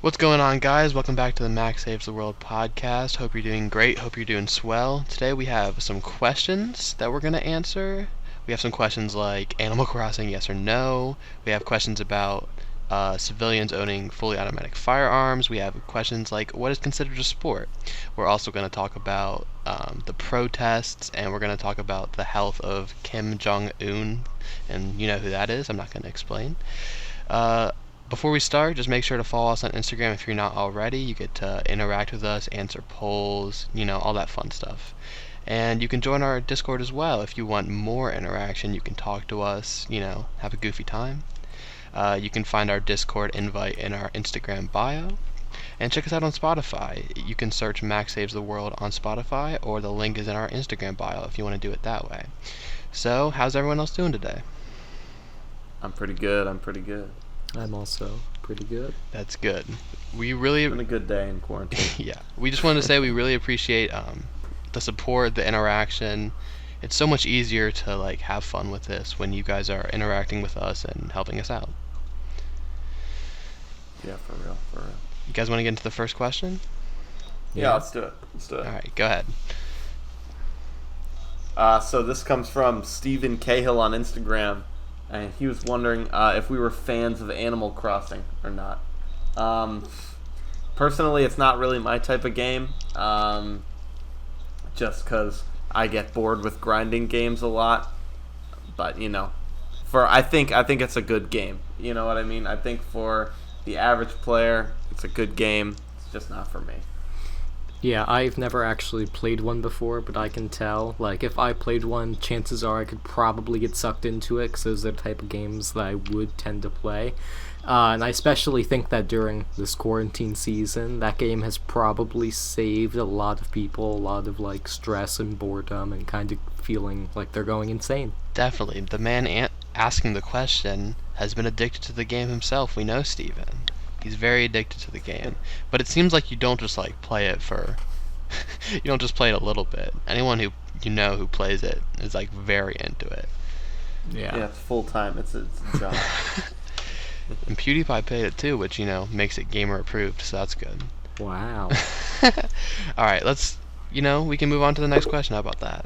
What's going on, guys? Welcome back to the Mac Saves the World podcast. Hope you're doing great. Hope you're doing swell. Today we have some questions that we're going to answer. We have some questions like Animal Crossing, yes or no. We have questions about civilians owning fully automatic firearms. We have questions like what is considered a sport. We're also going to talk about the protests, and we're going to talk about the health of Kim Jong-Un. And you know who that is. I'm not going to explain. Before we start, just make sure to follow us on Instagram if you're not already. You get to interact with us, answer polls, all that fun stuff. And you can join our Discord as well if you want more interaction. You can talk to us, have a goofy time. You can find our Discord invite in our Instagram bio. And check us out on Spotify. You can search Mac Saves the World on Spotify, or the link is in our Instagram bio if you want to do it that way. So, how's everyone else doing today? I'm pretty good. I'm also pretty good. That's good. It's been a good day in quarantine. Yeah. We just wanted to say we really appreciate the support, the interaction. It's so much easier to have fun with this when you guys are interacting with us and helping us out. Yeah, for real. You guys want to get into the first question? Yeah, let's do it. All right, go ahead. So this comes from Stephen Cahill on Instagram. And he was wondering if we were fans of Animal Crossing or not. Personally, it's not really my type of game, just because I get bored with grinding games a lot. But I think it's a good game. You know what I mean? I think for the average player, it's a good game. It's just not for me. Yeah, I've never actually played one before, but I can tell. If I played one, chances are I could probably get sucked into it, because those are the type of games that I would tend to play. And I especially think that during this quarantine season, that game has probably saved a lot of people, a lot of, stress and boredom, and kind of feeling like they're going insane. Definitely. The man asking the question has been addicted to the game himself. We know Steven. He's very addicted to the game. But it seems like you don't just play it for you don't just play it a little bit. Anyone who who plays it is very into it. Yeah, it's full time. It's a job. And PewDiePie played it too, which makes it gamer approved, so that's good. Wow. Alright, let's we can move on to the next question. How about that?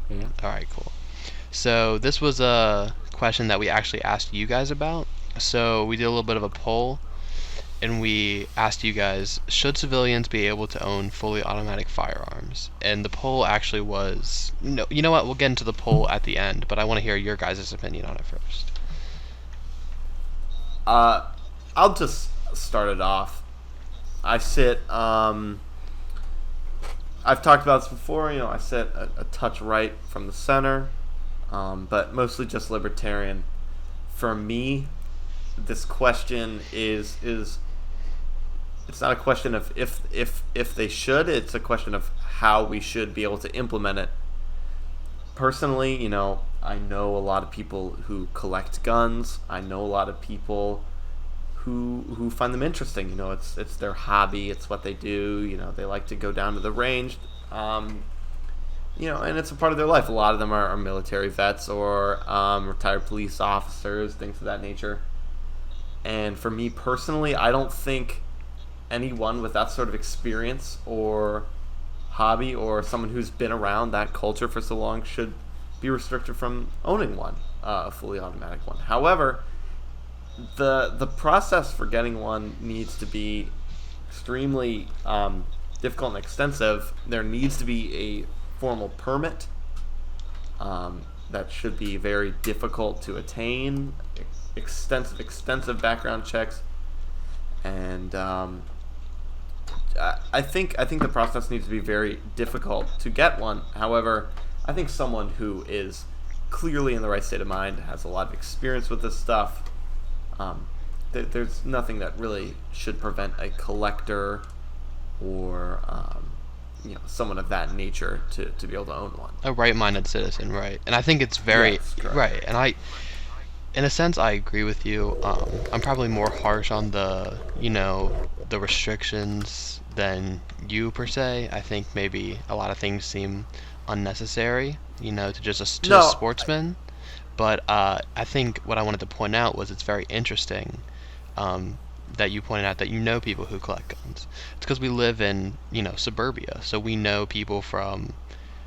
Yeah. Alright, cool. So this was a question that we actually asked you guys about. So we did a little bit of a poll, and we asked you guys, should civilians be able to own fully automatic firearms? And the poll actually was, you know what, we'll get into the poll at the end, but I want to hear your guys' opinion on it first. I'll just start it off. I sit, I've talked about this before, I sit a touch right from the center, but mostly just libertarian. For me, this question is it's not a question of if they should, it's a question of how we should be able to implement it. Personally, I know a lot of people who collect guns. I know a lot of people who find them interesting. It's their hobby, it's what they do, they like to go down to the range. And it's a part of their life. A lot of them are military vets or retired police officers, things of that nature. And for me personally, I don't think anyone with that sort of experience or hobby, or someone who's been around that culture for so long, should be restricted from owning one, a fully automatic one. However, the process for getting one needs to be extremely difficult and extensive. There needs to be a formal permit that should be very difficult to attain, extensive background checks, and I think the process needs to be very difficult to get one. However, I think someone who is clearly in the right state of mind, has a lot of experience with this stuff, there's nothing that really should prevent a collector or someone of that nature to be able to own one. A right-minded citizen, right? And I think it's very right. And in a sense, I agree with you. I'm probably more harsh on the restrictions than you per se. I think maybe a lot of things seem unnecessary, to just a sportsman. But I think what I wanted to point out was it's very interesting that you pointed out that you know people who collect guns. It's because we live in, suburbia, so we know people from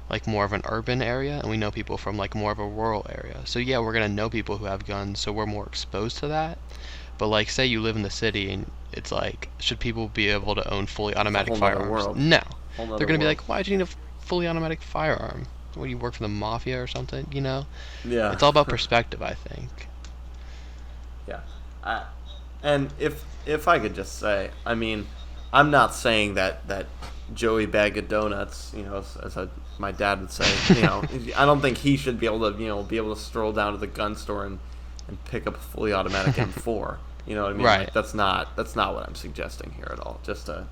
like more of an urban area, and we know people from like more of a rural area. So yeah, we're gonna know people who have guns, so we're more exposed to that. But like, say you live in the city, and it's like, should people be able to own fully automatic whole nother firearms? world. No, Whole they're nother gonna be world. like, why do you need a fully automatic firearm? What, do you work for the mafia or something? Yeah. It's all about perspective, I think. Yeah. And if I could just say, I mean, I'm not saying that Joey Bag of Donuts, my dad would say, I don't think he should be able to, be able to stroll down to the gun store and pick up a fully automatic M4. You know what I mean? Right. Like, that's not what I'm suggesting here at all. Just to,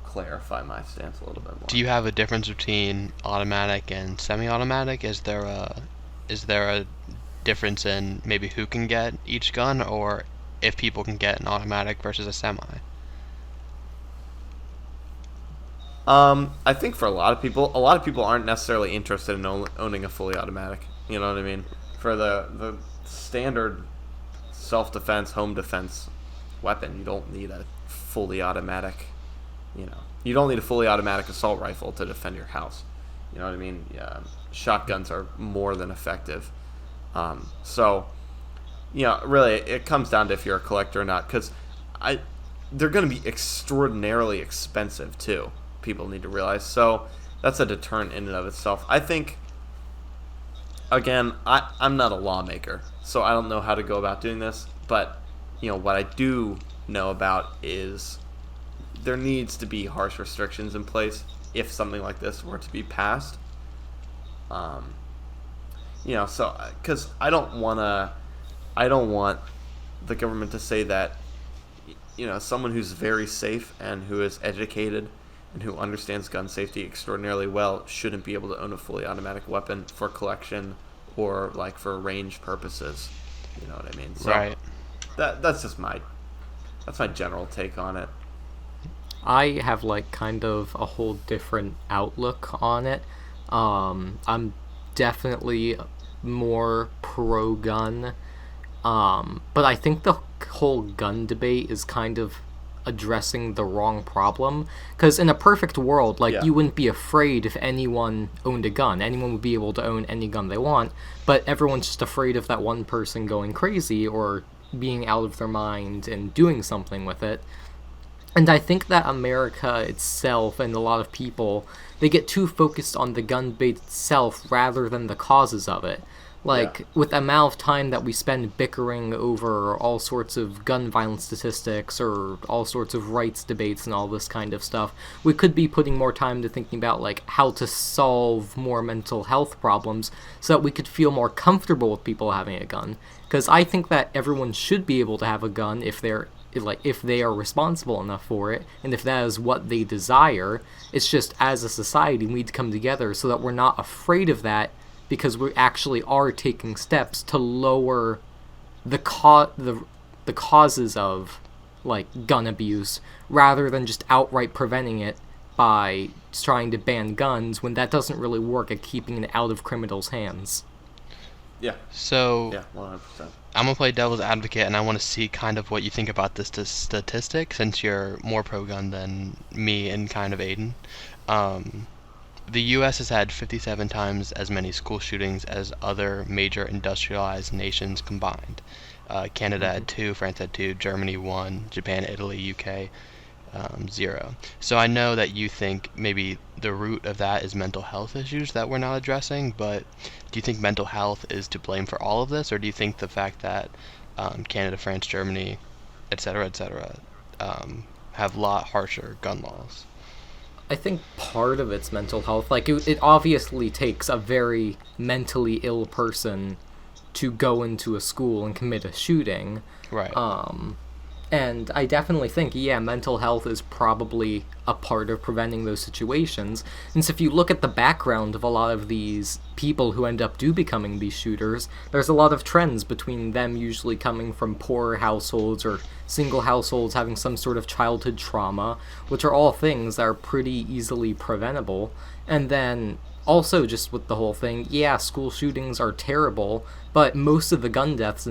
clarify my stance a little bit more. Do you have a difference between automatic and semi-automatic? Is there a difference in maybe who can get each gun, or if people can get an automatic versus a semi? I think for a lot of people aren't necessarily interested in owning a fully automatic. You know what I mean? For the standard self-defense, home defense weapon, you don't need a fully automatic. You don't need a fully automatic assault rifle to defend your house. You know what I mean? Yeah, shotguns are more than effective. So, really, it comes down to if you're a collector or not, because they're going to be extraordinarily expensive too. People need to realize. So that's a deterrent in and of itself. I think, again, I'm not a lawmaker, so I don't know how to go about doing this, but what I do know about is there needs to be harsh restrictions in place if something like this were to be passed. So because I don't want the government to say that someone who's very safe and who is educated and who understands gun safety extraordinarily well shouldn't be able to own a fully automatic weapon for collection or like for range purposes. You know what I mean? So Right. That's just my general take on it. I have like kind of a whole different outlook on it. I'm definitely more pro-gun, but I think the whole gun debate is kind of addressing the wrong problem. Because in a perfect world, Yeah. you wouldn't be afraid if anyone owned a gun. Anyone would be able to own any gun they want, but everyone's just afraid of that one person going crazy or being out of their mind and doing something with it. And I think that America itself and a lot of people, they get too focused on the gun debate itself rather than the causes of it. With the amount of time that we spend bickering over all sorts of gun violence statistics or all sorts of rights debates and all this kind of stuff, we could be putting more time to thinking about how to solve more mental health problems so that we could feel more comfortable with people having a gun. Because I think that everyone should be able to have a gun if they are responsible enough for it, and if that is what they desire. It's just, as a society, we need to come together so that we're not afraid of that, because we actually are taking steps to lower the causes of gun abuse, rather than just outright preventing it by trying to ban guns when that doesn't really work at keeping it out of criminals' hands. Yeah. So Yeah. 100%. I'm gonna play devil's advocate, and I want to see kind of what you think about this statistic, since you're more pro-gun than me and kind of Aiden. The U.S. has had 57 times as many school shootings as other major industrialized nations combined. Canada had 2, France had 2, Germany 1, Japan, Italy, UK 0. So I know that you think maybe the root of that is mental health issues that we're not addressing, but do you think mental health is to blame for all of this, or do you think the fact that Canada, France, Germany, etc., have a lot harsher gun laws? I think part of it's mental health. It obviously takes a very mentally ill person to go into a school and commit a shooting. Right. And I definitely think, mental health is probably a part of preventing those situations. And so if you look at the background of a lot of these people who end up becoming these shooters, there's a lot of trends between them usually coming from poorer households or single households having some sort of childhood trauma, which are all things that are pretty easily preventable. And then also just with the whole thing, school shootings are terrible, but most of the gun deaths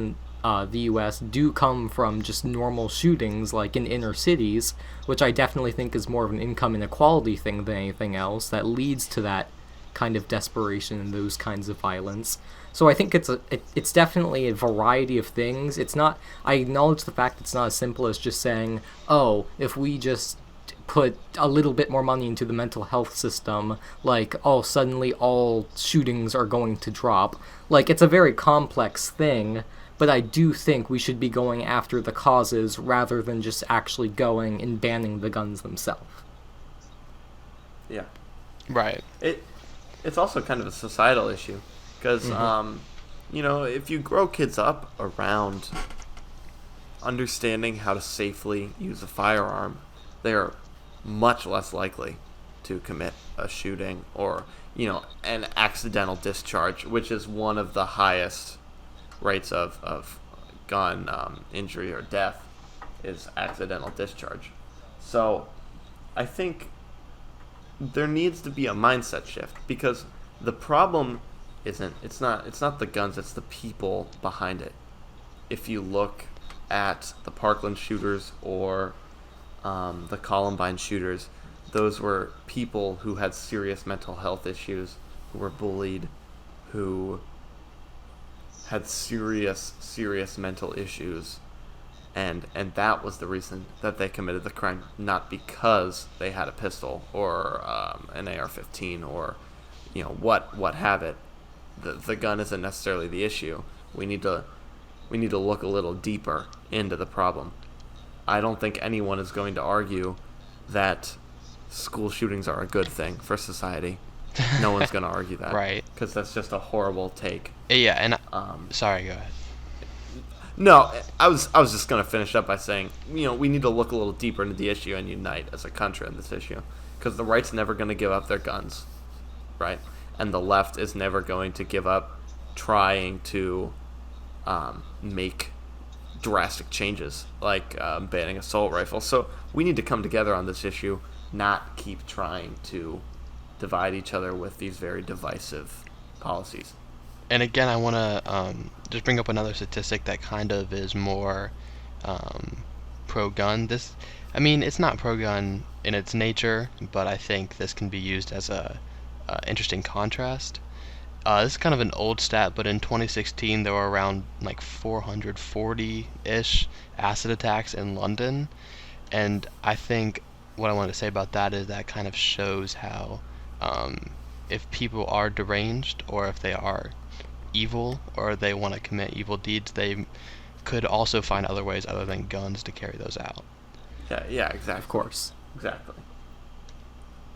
the U.S. do come from just normal shootings, like in inner cities, which I definitely think is more of an income inequality thing than anything else that leads to that kind of desperation and those kinds of violence. So I think it's definitely a variety of things. It's not. I acknowledge the fact it's not as simple as just saying, oh, if we just put a little bit more money into the mental health system, like, oh, suddenly all shootings are going to drop. Like, it's a very complex thing, but I do think we should be going after the causes rather than just actually going and banning the guns themselves. Yeah. Right. It's also kind of a societal issue because, if you grow kids up around understanding how to safely use a firearm, they are much less likely to commit a shooting or, an accidental discharge, which is one of the highest rates of gun injury or death, is accidental discharge. So I think there needs to be a mindset shift, because the problem it's not the guns, it's the people behind it. If you look at the Parkland shooters or the Columbine shooters, those were people who had serious mental health issues, who were bullied, who had serious mental issues, and that was the reason that they committed the crime, not because they had a pistol or an AR-15 or what have it. The gun isn't necessarily the issue. We need to look a little deeper into the problem. I don't think anyone is going to argue that school shootings are a good thing for society. No one's going to argue that, Right? Because that's just a horrible take. Yeah, and sorry, go ahead. No, I was just going to finish up by saying, we need to look a little deeper into the issue and unite as a country on this issue, because the right's never going to give up their guns, right? And the left is never going to give up trying to make drastic changes, like banning assault rifles. So we need to come together on this issue, not keep trying to divide each other with these very divisive policies. And again, I want to just bring up another statistic that kind of is more pro-gun. It's not pro-gun in its nature, but I think this can be used as a interesting contrast. This is kind of an old stat, but in 2016 there were around like 440-ish acid attacks in London, and I think what I wanted to say about that is that kind of shows how if people are deranged, or if they are evil, or they want to commit evil deeds, they could also find other ways other than guns to carry those out. Yeah, exactly. Of course. Exactly.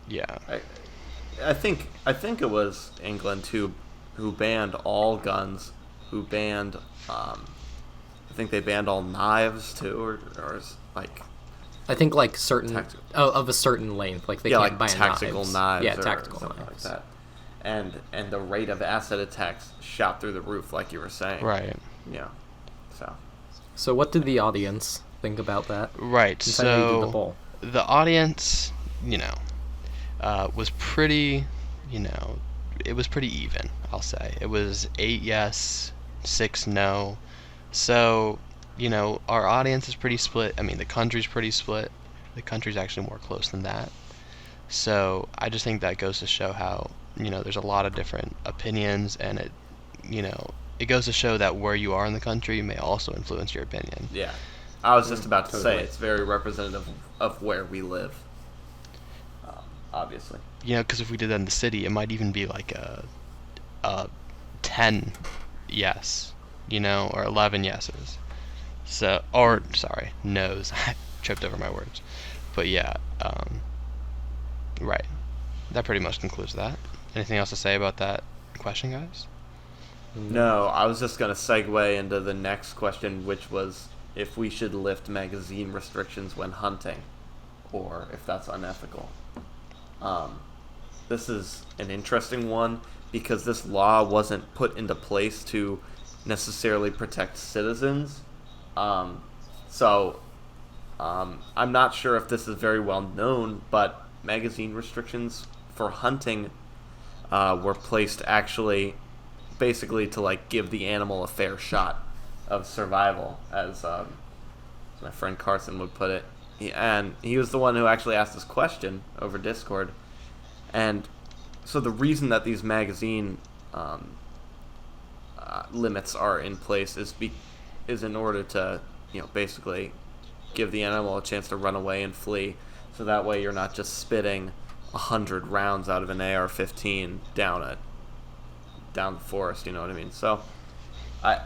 Yeah. I think it was England who banned all guns, who banned I think they banned all knives too, or like I think like certain of a certain length, like they can't buy tactical knives. Yeah, or tactical something knives. like that. And the rate of acid attacks shot through the roof, like you were saying. Right. Yeah. So what did the audience think about that? Right. Since I know you did the poll. The audience, was pretty, it was pretty even, I'll say. It was 8 yes, 6 no. So, our audience is pretty split. I mean, the country's pretty split. The country's actually more close than that. So, I just think that goes to show how, there's a lot of different opinions, and it goes to show that where you are in the country may also influence your opinion. Yeah. I was just about to Totally. say, it's very representative of where we live, obviously. Because if we did that in the city, it might even be like a 10 yes, or 11 yeses. So, no's. I tripped over my words. But yeah, right. That pretty much concludes that. Anything else to say about that question, guys? No, I was just going to segue into the next question, which was if we should lift magazine restrictions when hunting, or if that's unethical. This is an interesting one, because this law wasn't put into place to necessarily protect citizens. I'm not sure if this is very well known, but magazine restrictions for hunting were placed actually basically to give the animal a fair shot, of survival, as my friend Carson would put it. And he was the one who actually asked this question over Discord. And so the reason that these magazine limits are in place is in order to, basically give the animal a chance to run away and flee. So that way you're not just spitting 100 rounds out of an AR-15 down the forest. You know what I mean? So I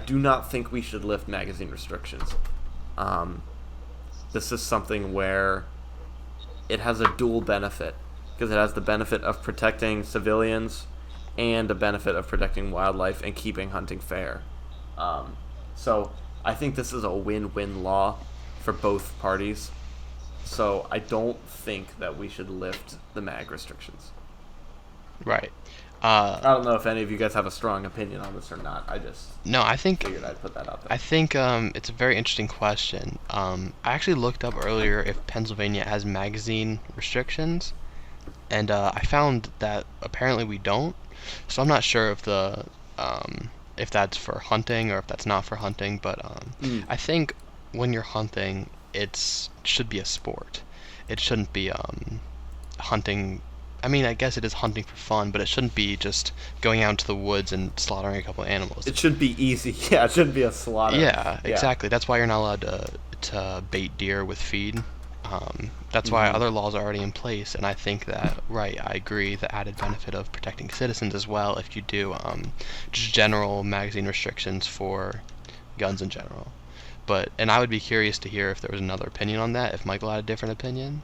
do not think we should lift magazine restrictions. This is something where it has a dual benefit, because it has the benefit of protecting civilians and a benefit of protecting wildlife and keeping hunting fair. So I think this is a win-win law for both parties. So I don't think that we should lift the mag restrictions. Right. I don't know if any of you guys have a strong opinion on this or not. I figured I'd put that out there. I think it's a very interesting question. I actually looked up earlier if Pennsylvania has magazine restrictions, and I found that apparently we don't. So I'm not sure if that's for hunting or if that's not for hunting. But I think when you're hunting, it should be a sport. It shouldn't be hunting. I mean, I guess it is hunting for fun, but it shouldn't be just going out into the woods and slaughtering a couple of animals. It should be easy. Yeah, it shouldn't be a slaughter. Yeah, exactly. That's why you're not allowed to bait deer with feed. That's why other laws are already in place, and I think that, right, I agree, the added benefit of protecting citizens as well if you do just general magazine restrictions for guns in general. And I would be curious to hear if there was another opinion on that, if Michael had a different opinion.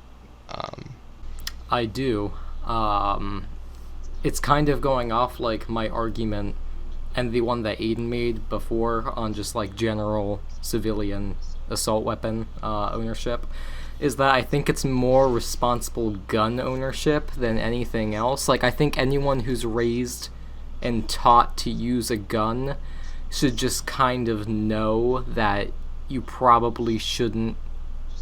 I do. It's kind of going off like my argument and the one that Aiden made before on just like general civilian assault weapon ownership, is that I think it's more responsible gun ownership than anything else. Like, I think anyone who's raised and taught to use a gun should just kind of know that you probably shouldn't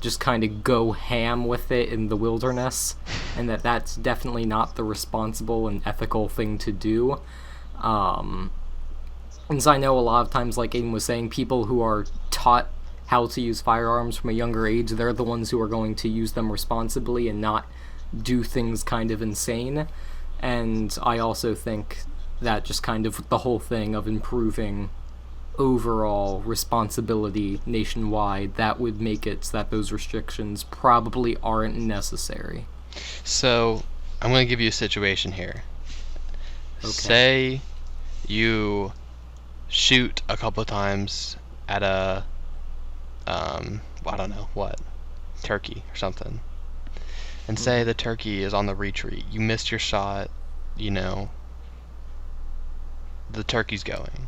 just kind of go ham with it in the wilderness, and that's definitely not the responsible and ethical thing to do. And so I know a lot of times, like Aiden was saying, people who are taught how to use firearms from a younger age, they're the ones who are going to use them responsibly and not do things kind of insane. And I also think that just kind of the whole thing of improving overall responsibility nationwide, that would make it so that those restrictions probably aren't necessary. So, I'm going to give you a situation here. Okay. Say you shoot a couple of times at a, I don't know, what, turkey or something. And say the turkey is on the retreat. You missed your shot, the turkey's going.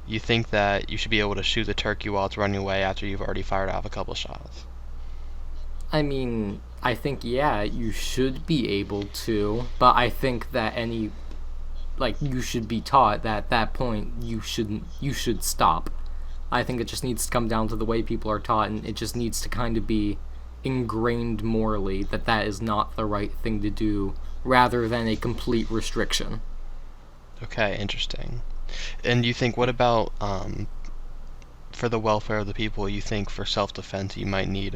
You think that you should be able to shoot the turkey while it's running away after you've already fired off a couple shots? I mean, I think, yeah, you should be able to, but I think that you should be taught that at that point you should stop. I think it just needs to come down to the way people are taught, and it just needs to kind of be ingrained morally that is not the right thing to do, rather than a complete restriction. Okay, interesting. And you think, what about, for the welfare of the people, you think for self-defense you might need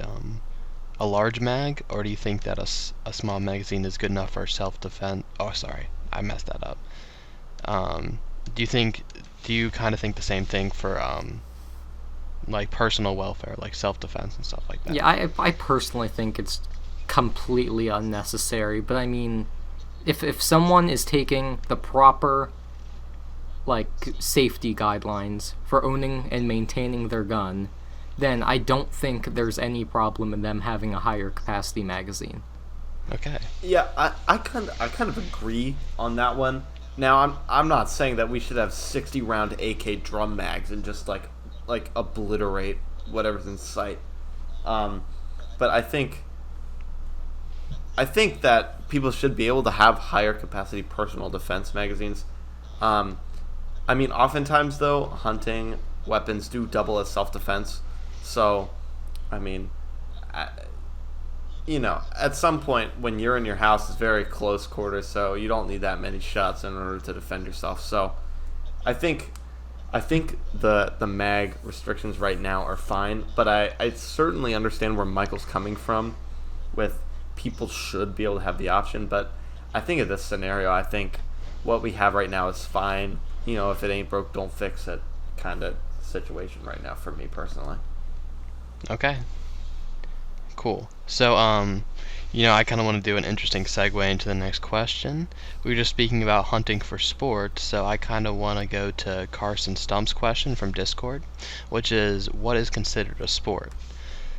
a large mag, or do you think that a small magazine is good enough for self-defense? Oh, sorry, I messed that up. Do you kind of think the same thing for, like, personal welfare, like self-defense and stuff like that? Yeah, I personally think it's completely unnecessary, but I mean, if someone is taking the proper safety guidelines for owning and maintaining their gun, then I don't think there's any problem in them having a higher capacity magazine. Okay. Yeah, I kind of agree on that one. Now I'm not saying that we should have 60 round AK drum mags and just like obliterate whatever's in sight. But I think that people should be able to have higher capacity personal defense magazines. I mean, oftentimes, though, hunting weapons do double as self-defense. So, I mean, at some point when you're in your house, it's very close quarters, so you don't need that many shots in order to defend yourself. So, I think I think the mag restrictions right now are fine, but I certainly understand where Michael's coming from with people should be able to have the option, but I think in this scenario, I think what we have right now is fine. If it ain't broke, don't fix it kind of situation right now for me personally. Okay. Cool. So, I kind of want to do an interesting segue into the next question. We were just speaking about hunting for sport, so I kind of want to go to Carson Stump's question from Discord, which is, what is considered a sport?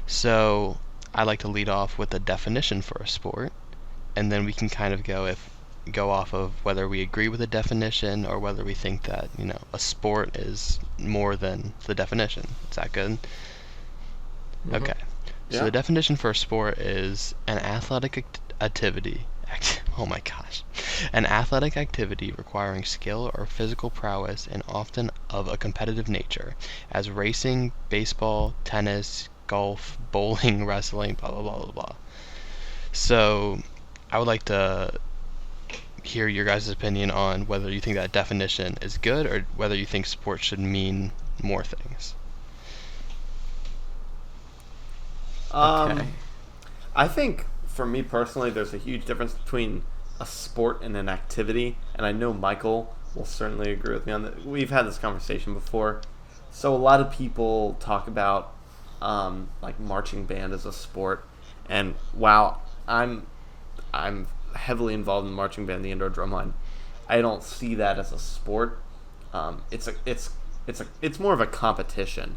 So, I like to lead off with a definition for a sport, and then we can kind of go off of whether we agree with the definition or whether we think that, a sport is more than the definition. Is that good? Mm-hmm. Okay. So Yeah. the definition for a sport is an athletic activity. Oh my gosh. An athletic activity requiring skill or physical prowess and often of a competitive nature, as racing, baseball, tennis, golf, bowling, wrestling, blah blah blah blah blah. So I would like to hear your guys' opinion on whether you think that definition is good or whether you think sports should mean more things. Okay. I think for me personally, there's a huge difference between a sport and an activity, and I know Michael will certainly agree with me on that. We've had this conversation before. So a lot of people talk about like marching band as a sport, and while I'm heavily involved in marching band, the indoor drumline, I don't see that as a sport. It's more of a competition.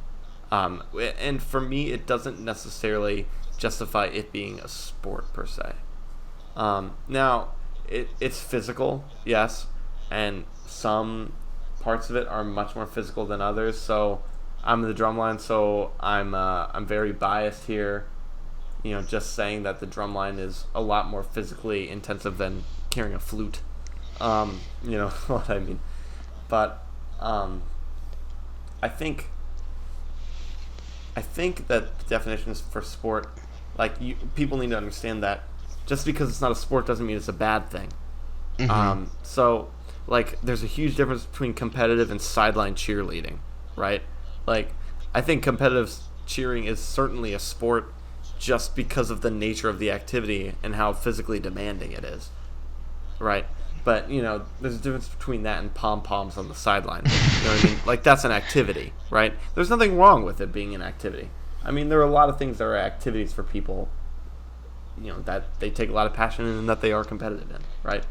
And for me, it doesn't necessarily justify it being a sport per se. Now, it's physical, yes, and some parts of it are much more physical than others. So I'm in the drumline, so I'm very biased here. Just saying that the drumline is a lot more physically intensive than carrying a flute. You know what I mean. But I think that the definitions for sport, people need to understand that just because it's not a sport doesn't mean it's a bad thing. Mm-hmm. So there's a huge difference between competitive and sideline cheerleading, right? I think competitive cheering is certainly a sport just because of the nature of the activity and how physically demanding it is, right? But, there's a difference between that and pom-poms on the sideline. You know what I mean? That's an activity, right? There's nothing wrong with it being an activity. I mean, there are a lot of things that are activities for people, that they take a lot of passion in and that they are competitive in, right?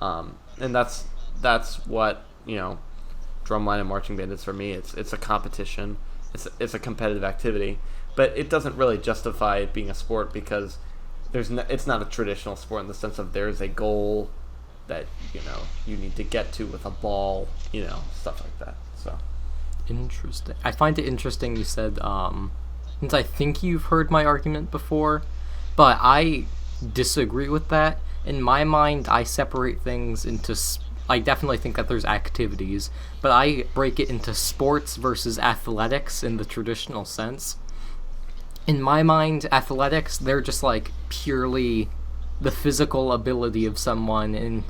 And that's what, drumline and marching band is for me. It's a competition. It's a competitive activity. But it doesn't really justify it being a sport because it's not a traditional sport in the sense of there's a goal that you need to get to with a ball, stuff like that. So Interesting. I find it interesting you said, since I think you've heard my argument before, but I disagree with that. In my mind, I separate things into. I definitely think that there's activities, but I break it into sports versus athletics in the traditional sense. In my mind, athletics, they're just purely the physical ability of someone in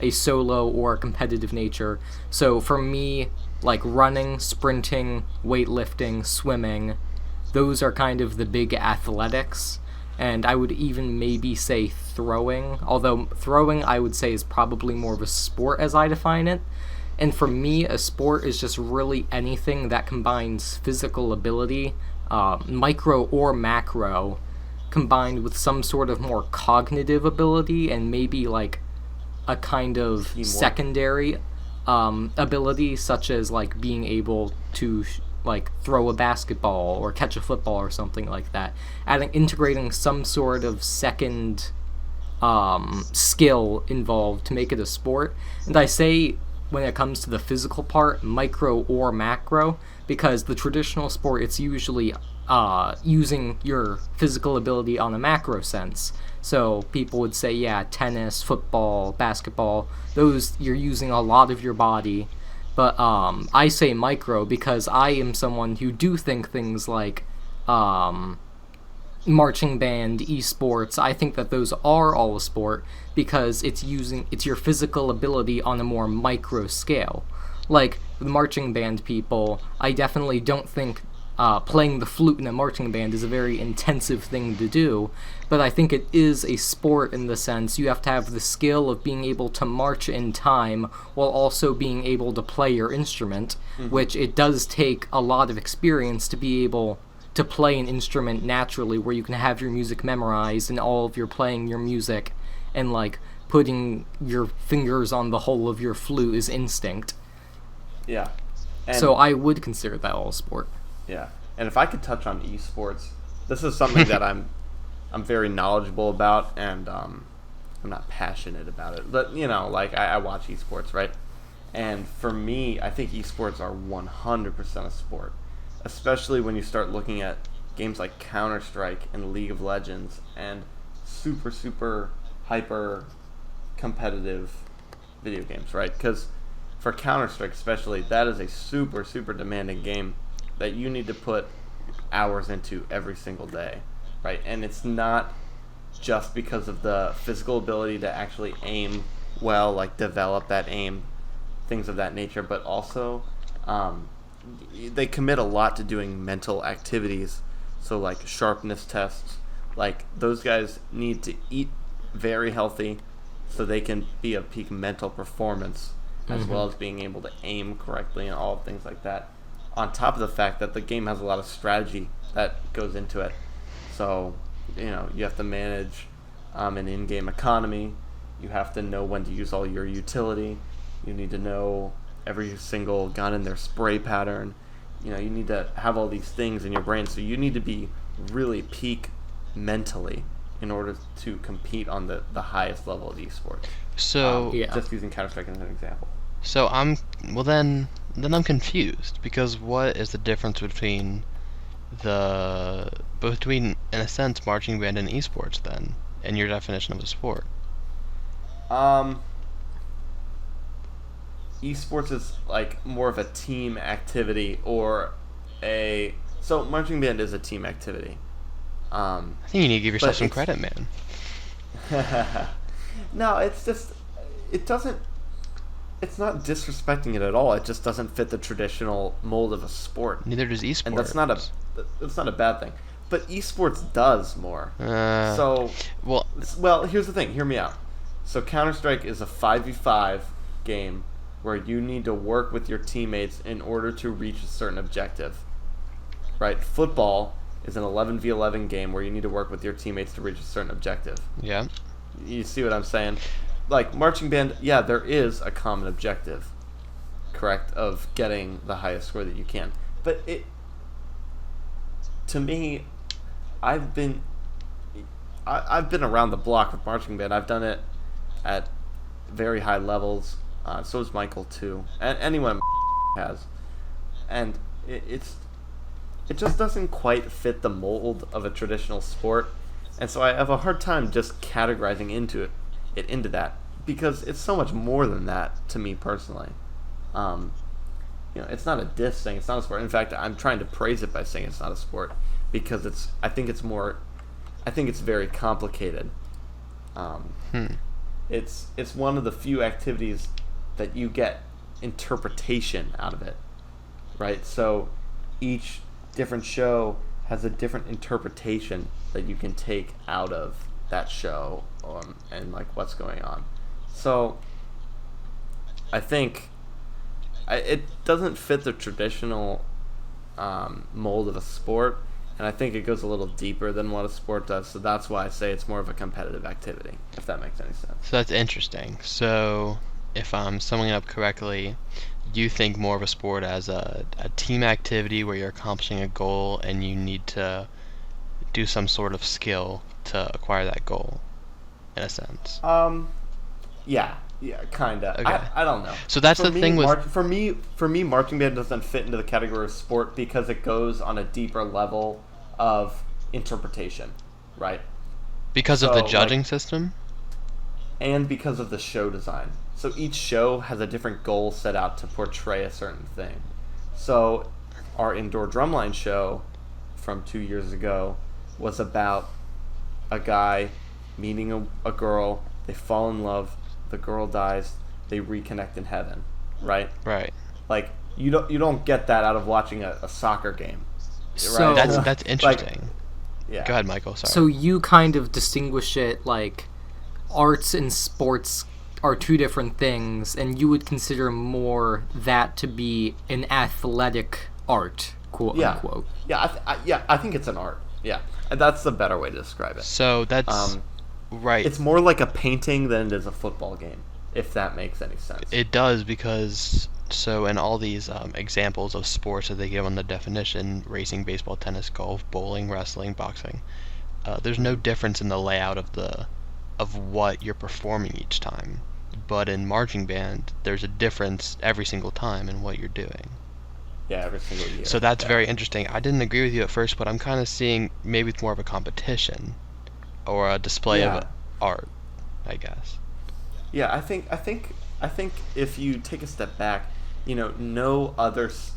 a solo or competitive nature. So for me, running, sprinting, weightlifting, swimming, those are kind of the big athletics. And I would even maybe say throwing, although throwing I would say is probably more of a sport as I define it. And for me, a sport is just really anything that combines physical ability, micro or macro, combined with some sort of more cognitive ability and maybe a kind of Teamwork. secondary ability, such as being able to throw a basketball or catch a football or something like that. Integrating some sort of second skill involved to make it a sport. And I say, when it comes to the physical part, micro or macro, because the traditional sport, it's usually using your physical ability on a macro sense. So people would say, yeah, tennis, football, basketball, those you're using a lot of your body. But I say micro because I am someone who do think things like marching band, esports, I think that those are all a sport because it's your physical ability on a more micro scale. like the marching band people, I definitely don't think playing the flute in a marching band is a very intensive thing to do, but I think it is a sport in the sense you have to have the skill of being able to march in time while also being able to play your instrument, which it does take a lot of experience to be able to play an instrument naturally, where you can have your music memorized and all of your playing your music and like putting your fingers on the hole of your flute is instinct. Yeah. And So I would consider that all sport. yeah. And if I could touch on esports, this is something that I'm very knowledgeable about, and I'm not passionate about it. But like I watch esports, right? And for me, I think esports are 100% a sport, especially when you start looking at games like Counter-Strike and League of Legends and super hyper competitive video games, right? Because for Counter-Strike especially, that is a super demanding game that you need to put hours into every single day, right? And it's not just because of the physical ability to actually aim well, like develop that aim, things of that nature, but also they commit a lot to doing mental activities. So like sharpness tests, like those guys need to eat very healthy so they can be of peak mental performance, as well as being able to aim correctly and all things like that. On top of the fact that the game has a lot of strategy that goes into it. So, you have to manage an in-game economy. You have to know when to use all your utility. You need to know every single gun in their spray pattern. You need to have all these things in your brain. So you need to be really peak mentally in order to compete on the highest level of esports. So Yeah. Just using Counter-Strike as an example. So then I'm confused, because what is the difference between in a sense marching band and esports then, in your definition of a sport? Esports is like more of a team activity, so marching band is a team activity. I think you need to give yourself But some it's- credit, man. No, it's not disrespecting it at all. It just doesn't fit the traditional mold of a sport, Neither does esports. and that's not a bad thing. But esports does more. Well, Well, here's the thing. Hear me out. So Counter-Strike is a 5v5 game where you need to work with your teammates in order to reach a certain objective. Right? Football is an 11v11 game where you need to work with your teammates to reach a certain objective. yeah. You see what I'm saying? Like marching band, yeah, there is a common objective, correct, of getting the highest score that you can. But to me, I've been around the block with marching band. I've done it at very high levels. So has Michael too, and anyone has. And it just doesn't quite fit the mold of a traditional sport, and so I have a hard time just categorizing into that, because it's so much more than that to me personally. It's not a diss saying it's not a sport. In fact, I'm trying to praise it by saying it's not a sport, because I think it's very complicated. It's one of the few activities that you get interpretation out of it, right? So each different show has a different interpretation that you can take out of that show, and like what's going on. So I think it doesn't fit the traditional mold of a sport, and I think it goes a little deeper than what a sport does. So that's why I say it's more of a competitive activity, if that makes any sense. So that's interesting. So if I'm summing it up correctly, you think more of a sport as a team activity where you're accomplishing a goal and you need to do some sort of skill to acquire that goal, in a sense. Yeah, kinda. Okay. I don't know. So that's For the me, thing with for me, marching band doesn't fit into the category of sport because it goes on a deeper level of interpretation, right? because of so, the like- judging system. And because of the show design. So each show has a different goal set out to portray a certain thing. So our indoor drumline show from 2 years ago was about a guy meeting a girl, they fall in love, the girl dies, they reconnect in heaven, right? Right. Like you don't get that out of watching a soccer game, So right? That's Like, interesting. yeah, Go ahead, Michael. Sorry. so you kind of distinguish it like arts and sports are two different things, and you would consider more that to be an athletic art, quote yeah, unquote. yeah. I think it's an art. Yeah, and that's the better way to describe it. So that's Um, right. it's more like a painting than it is a football game, if that makes any sense. It does because so in all these examples of sports that they give on the definition, racing, baseball, tennis, golf, bowling, wrestling, boxing, there's no difference in the layout of what you're performing each time. But in marching band, there's a difference every single time in what you're doing. Yeah, every single year. So that's Yeah. very interesting. I didn't agree with you at first, but I'm kind of seeing maybe it's more of a competition or a display Yeah. of art, I guess. Yeah, I think if you take a step back, no others.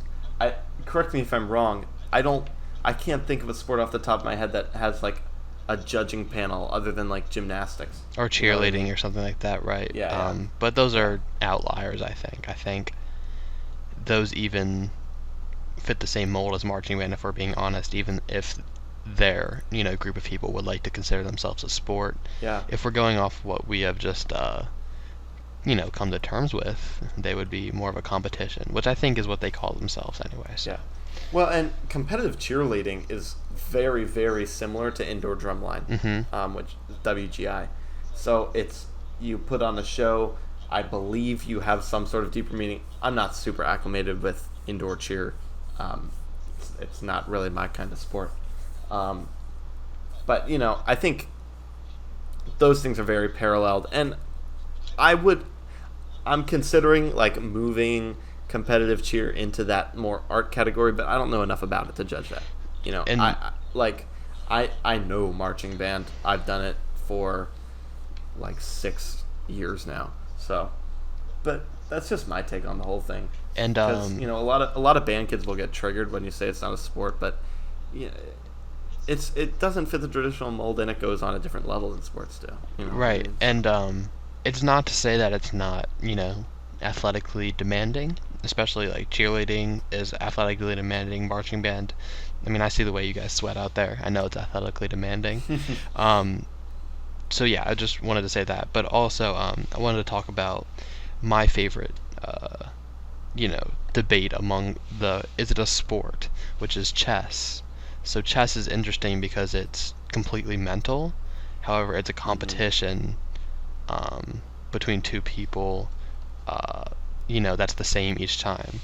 Correct me if I'm wrong. I can't think of a sport off the top of my head that has like a judging panel other than like gymnastics. Or You know what I cheerleading mean? or something like that, right? Yeah. But those are outliers, I think. I think those even fit the same mold as marching band, if we're being honest, even if their, group of people would like to consider themselves a sport. Yeah. If we're going off what we have just, come to terms with, they would be more of a competition, which I think is what they call themselves anyway. So. Yeah. Well, and competitive cheerleading is very, very similar to indoor drumline, which is WGI. So it's you put on a show. I believe you have some sort of deeper meaning. I'm not super acclimated with indoor cheer. It's not really my kind of sport. But I think those things are very paralleled, and I'm considering like moving competitive cheer into that more art category, but I don't know enough about it to judge that. And I know marching band. I've done it for like 6 years now. So, but that's just my take on the whole thing. and Because a lot of band kids will get triggered when you say it's not a sport, but you know, it doesn't fit the traditional mold, and it goes on a different level than sports do. right, and it's not to say that it's not, athletically demanding, especially like cheerleading is athletically demanding, marching band. I mean, I see the way you guys sweat out there. I know it's athletically demanding. So yeah, I just wanted to say that, but also I wanted to talk about my favorite, debate among is it a sport, which is chess. So chess is interesting because it's completely mental. However, it's a competition between two people, that's the same each time.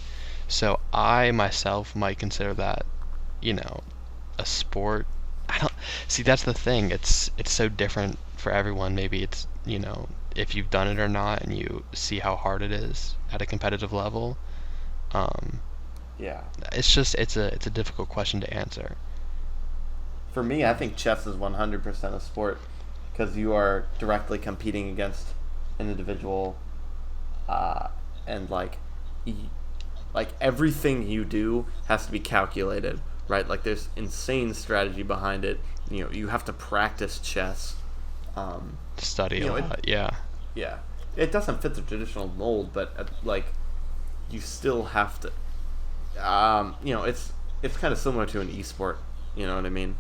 So I myself might consider that, a sport. I don't see, that's the thing. It's so different for everyone. Maybe it's, if you've done it or not, and you see how hard it is at a competitive level. Yeah. It's just it's a difficult question to answer. For me, I think chess is 100% a sport because you are directly competing against an individual, and like everything you do has to be calculated, right? Like there's insane strategy behind it. You have to practice chess. Study a it- lot, yeah. Yeah, it doesn't fit the traditional mold, but you still have to. It's kind of similar to an esport. You know what I mean?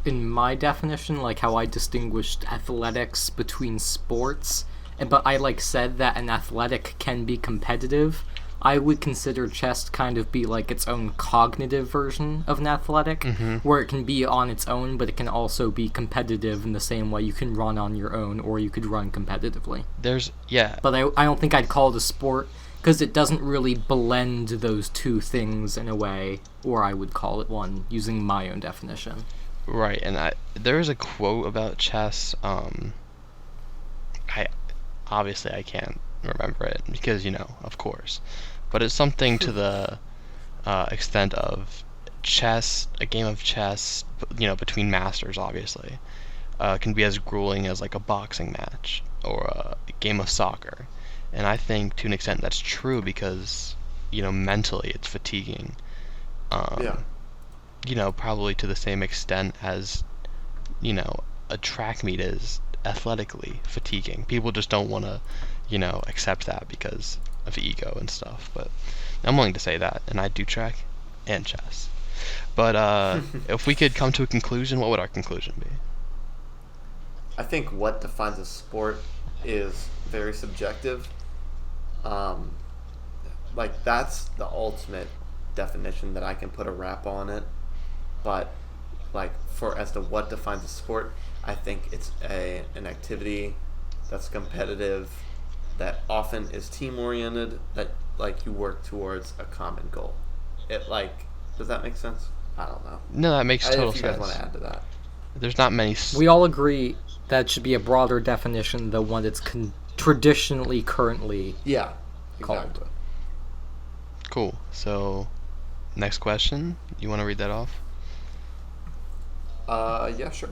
In my definition, like how I distinguished athletics between sports, but I said that an athletic can be competitive, I would consider chess kind of be like its own cognitive version of an athletic, where it can be on its own, but it can also be competitive in the same way you can run on your own or you could run competitively. Yeah. But I don't think I'd call it a sport because it doesn't really blend those two things in a way, or I would call it one using my own definition. Right, and there is a quote about chess. I can't remember it because of course, but it's something to the extent of chess. A game of chess, between masters, obviously, can be as grueling as like a boxing match or a game of soccer. And I think to an extent that's true because mentally it's fatiguing. Probably to the same extent as, a track meet is athletically fatiguing. People just don't want to, accept that because of ego and stuff. But I'm willing to say that, and I do track and chess. But if we could come to a conclusion, what would our conclusion be? I think what defines a sport is very subjective. Like, that's the ultimate definition that I can put a wrap on it. But like, for as to what defines a sport, I think it's an activity that's competitive, that often is team oriented, that like you work towards a common goal. It like, does that make sense? I don't know. No, that makes total If you guys want sense. to add to that. There's not many. We all agree that should be a broader definition than what it's traditionally currently Yeah, called. exactly. Cool. So, next question. You want to read that off? Yeah, sure.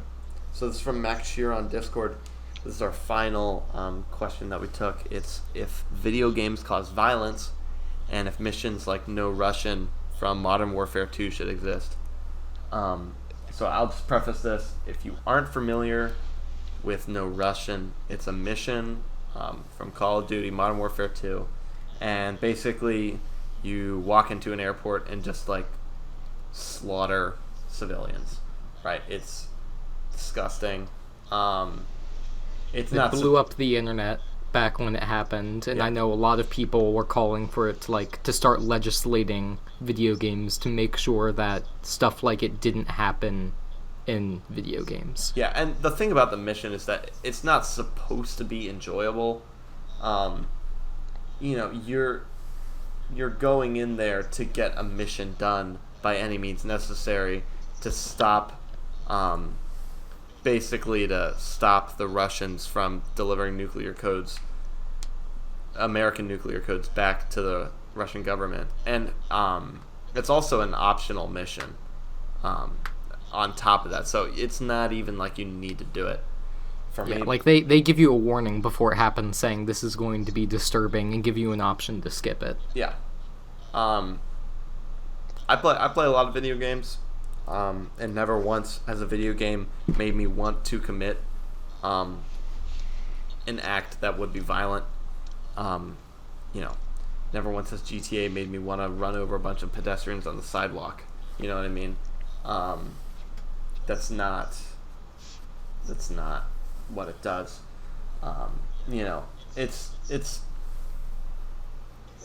So this is from Max Shear on Discord. This is our final question that we took. It's if video games cause violence, and if missions like No Russian from Modern Warfare 2 should exist. So I'll just preface this. If you aren't familiar with No Russian, it's a mission from Call of Duty Modern Warfare 2. And basically, you walk into an airport and just like slaughter civilians. Right? It's disgusting. It's It not blew up the internet back when it happened, and Yeah. I know a lot of people were calling for it to start legislating video games to make sure that stuff like it didn't happen in video games. Yeah, and the thing about the mission is that it's not supposed to be enjoyable. You're going in there to get a mission done by any means necessary to stop, basically to stop the Russians from delivering American nuclear codes back to the Russian government. And it's also an optional mission on top of that. So it's not even like you need to do it. For Yeah, me, like they give you a warning before it happens saying this is going to be disturbing and give you an option to skip it. yeah. I play a lot of video games, and never once has a video game made me want to commit an act that would be violent. Never once has GTA made me want to run over a bunch of pedestrians on the sidewalk. You know what I mean? That's not what it does. It's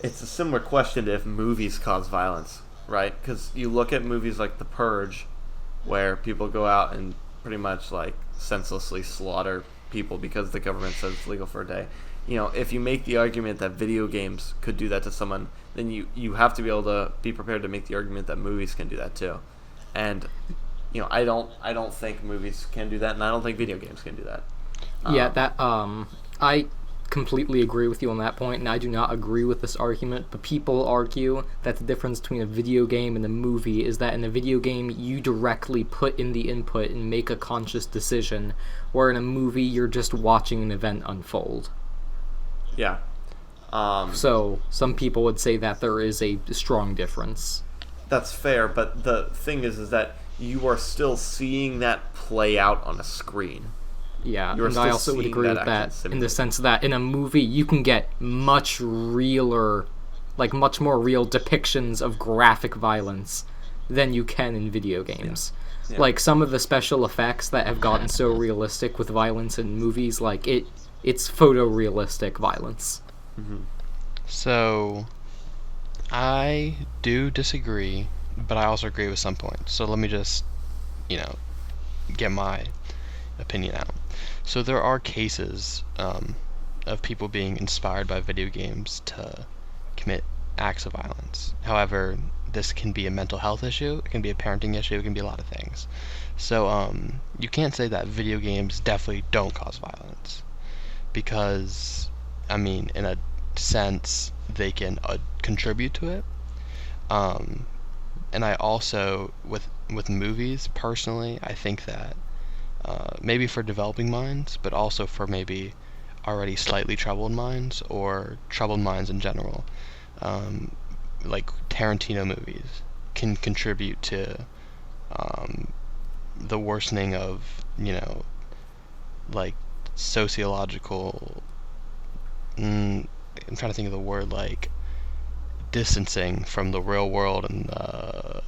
a similar question to if movies cause violence, right? Because you look at movies like The Purge, where people go out and pretty much like senselessly slaughter people because the government says it's legal for a day. If you make the argument that video games could do that to someone, then you have to be able to be prepared to make the argument that movies can do that too. And I don't think movies can do that, and I don't think video games can do that. I completely agree with you on that point, and I do not agree with this argument, but people argue that the difference between a video game and a movie is that in a video game you directly put in the input and make a conscious decision, where in a movie you're just watching an event unfold. Yeah. So some people would say that there is a strong difference. That's fair, but the thing is that you are still seeing that play out on a screen. Yeah, You're and I still also would seeing agree that with action that in the simulated. sense that in a movie you can get much realer, like much more real depictions of graphic violence than you can in video games. Yeah. Like some of the special effects that have gotten so realistic with violence in movies, like it's photorealistic violence. Mm-hmm. So, I do disagree, but I also agree with some points. So let me just, get my opinion out. So there are cases of people being inspired by video games to commit acts of violence. However, this can be a mental health issue, it can be a parenting issue, it can be a lot of things. So you can't say that video games definitely don't cause violence, because, in a sense, they can contribute to it. And I also, with movies, personally, I think that maybe for developing minds, but also for maybe already slightly troubled minds, or troubled minds in general, like Tarantino movies can contribute to the worsening of, like, sociological I'm trying to think of the word, like distancing from the real world and the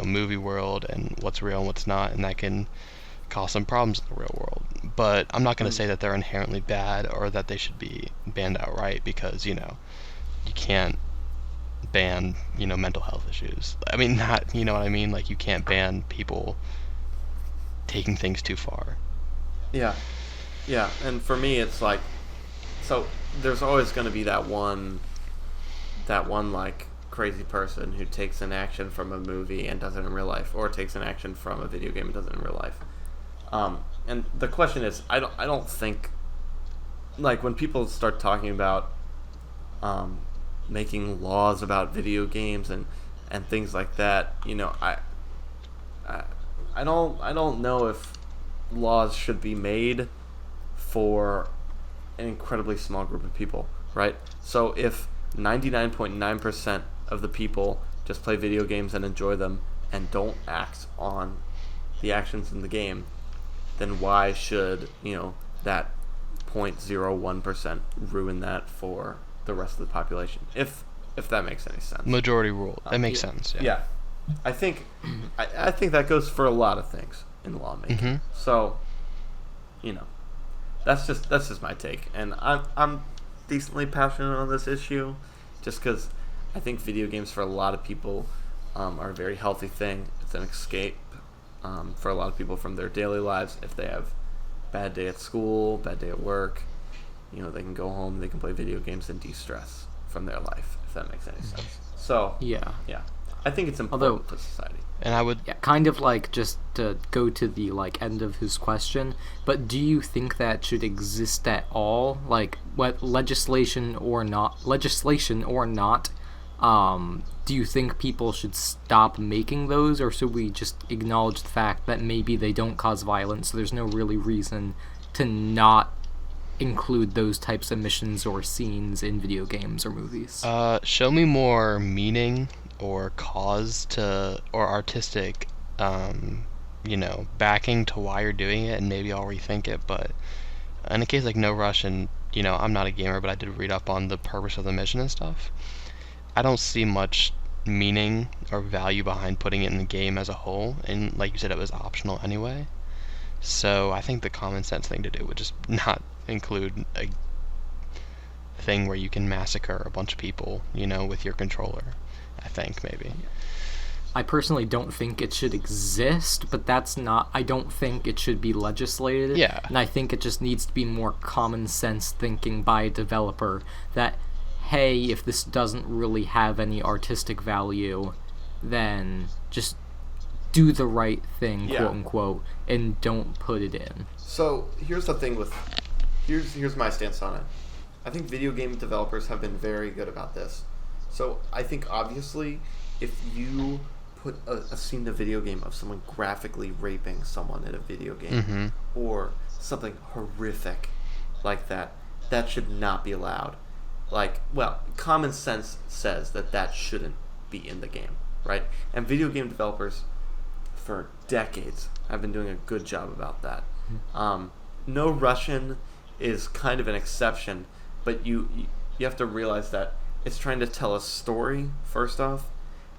movie world and what's real and what's not, and that can cause some problems in the real world. But I'm not going to say that they're inherently bad or that they should be banned outright, because you can't ban mental health issues. I mean, not, you know what I mean, like you can't ban people taking things too far. Yeah, yeah, and for me, it's like, so there's always going to be that one like crazy person who takes an action from a movie and does it in real life, or takes an action from a video game and does it in real life. And the question is, I don't think, like, when people start talking about making laws about video games and things like that, I don't know if laws should be made for an incredibly small group of people, right? So if 99.9% of the people just play video games and enjoy them and don't act on the actions in the game, then why should, that 0.01% ruin that for the rest of the population? If that makes any sense. Majority rule. That makes sense. Yeah. I think that goes for a lot of things in lawmaking. Mm-hmm. So, that's just my take, and I'm decently passionate on this issue, just because I think video games for a lot of people are a very healthy thing. It's an escape for a lot of people from their daily lives. If they have bad day at school, bad day at work, they can go home, they can play video games and de-stress from their life, if that makes any sense. So Yeah. I think it's important to society. And I would kind of like, just to go to the end of his question, but do you think that should exist at all? Like, what legislation or not, do you think people should stop making those, or should we just acknowledge the fact that maybe they don't cause violence, so there's no really reason to not include those types of missions or scenes in video games or movies? show me more meaning or cause to, or artistic backing to why you're doing it, and maybe I'll rethink it. But in a case like No Rush, and I'm not a gamer, but I did read up on the purpose of the mission and stuff, I don't see much meaning or value behind putting it in the game as a whole, and like you said, it was optional anyway. So I think the common sense thing to do would just not include a thing where you can massacre a bunch of people, with your controller. I think maybe. I personally don't think it should exist, but I don't think it should be legislated. Yeah. And I think it just needs to be more common sense thinking by a developer that, hey, if this doesn't really have any artistic value, then just do the right thing, quote unquote, and don't put it in. So here's the thing here's my stance on it. I think video game developers have been very good about this. So I think, obviously, if you put a scene in a video game of someone graphically raping someone in a video game, or something horrific like that, that should not be allowed. Common sense says that shouldn't be in the game, right? And video game developers for decades have been doing a good job about that. No Russian is kind of an exception, but you have to realize that it's trying to tell a story, first off,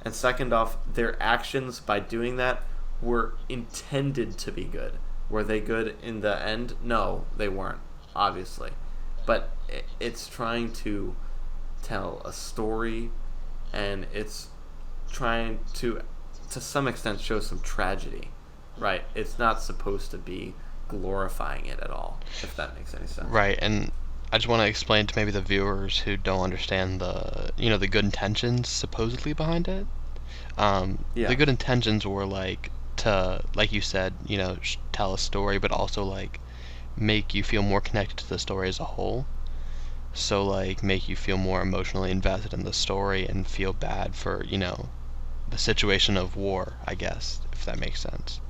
and second off, their actions by doing that were intended to be good. Were they good in the end? No, they weren't, obviously. But it's trying to tell a story, and it's trying to some extent, show some tragedy, right? It's not supposed to be glorifying it at all, if that makes any sense. Right, and I just want to explain to maybe the viewers who don't understand the the good intentions supposedly behind it. The good intentions were to, like you said, tell a story, but also make you feel more connected to the story as a whole. So make you feel more emotionally invested in the story and feel bad for the situation of war, I guess, if that makes sense.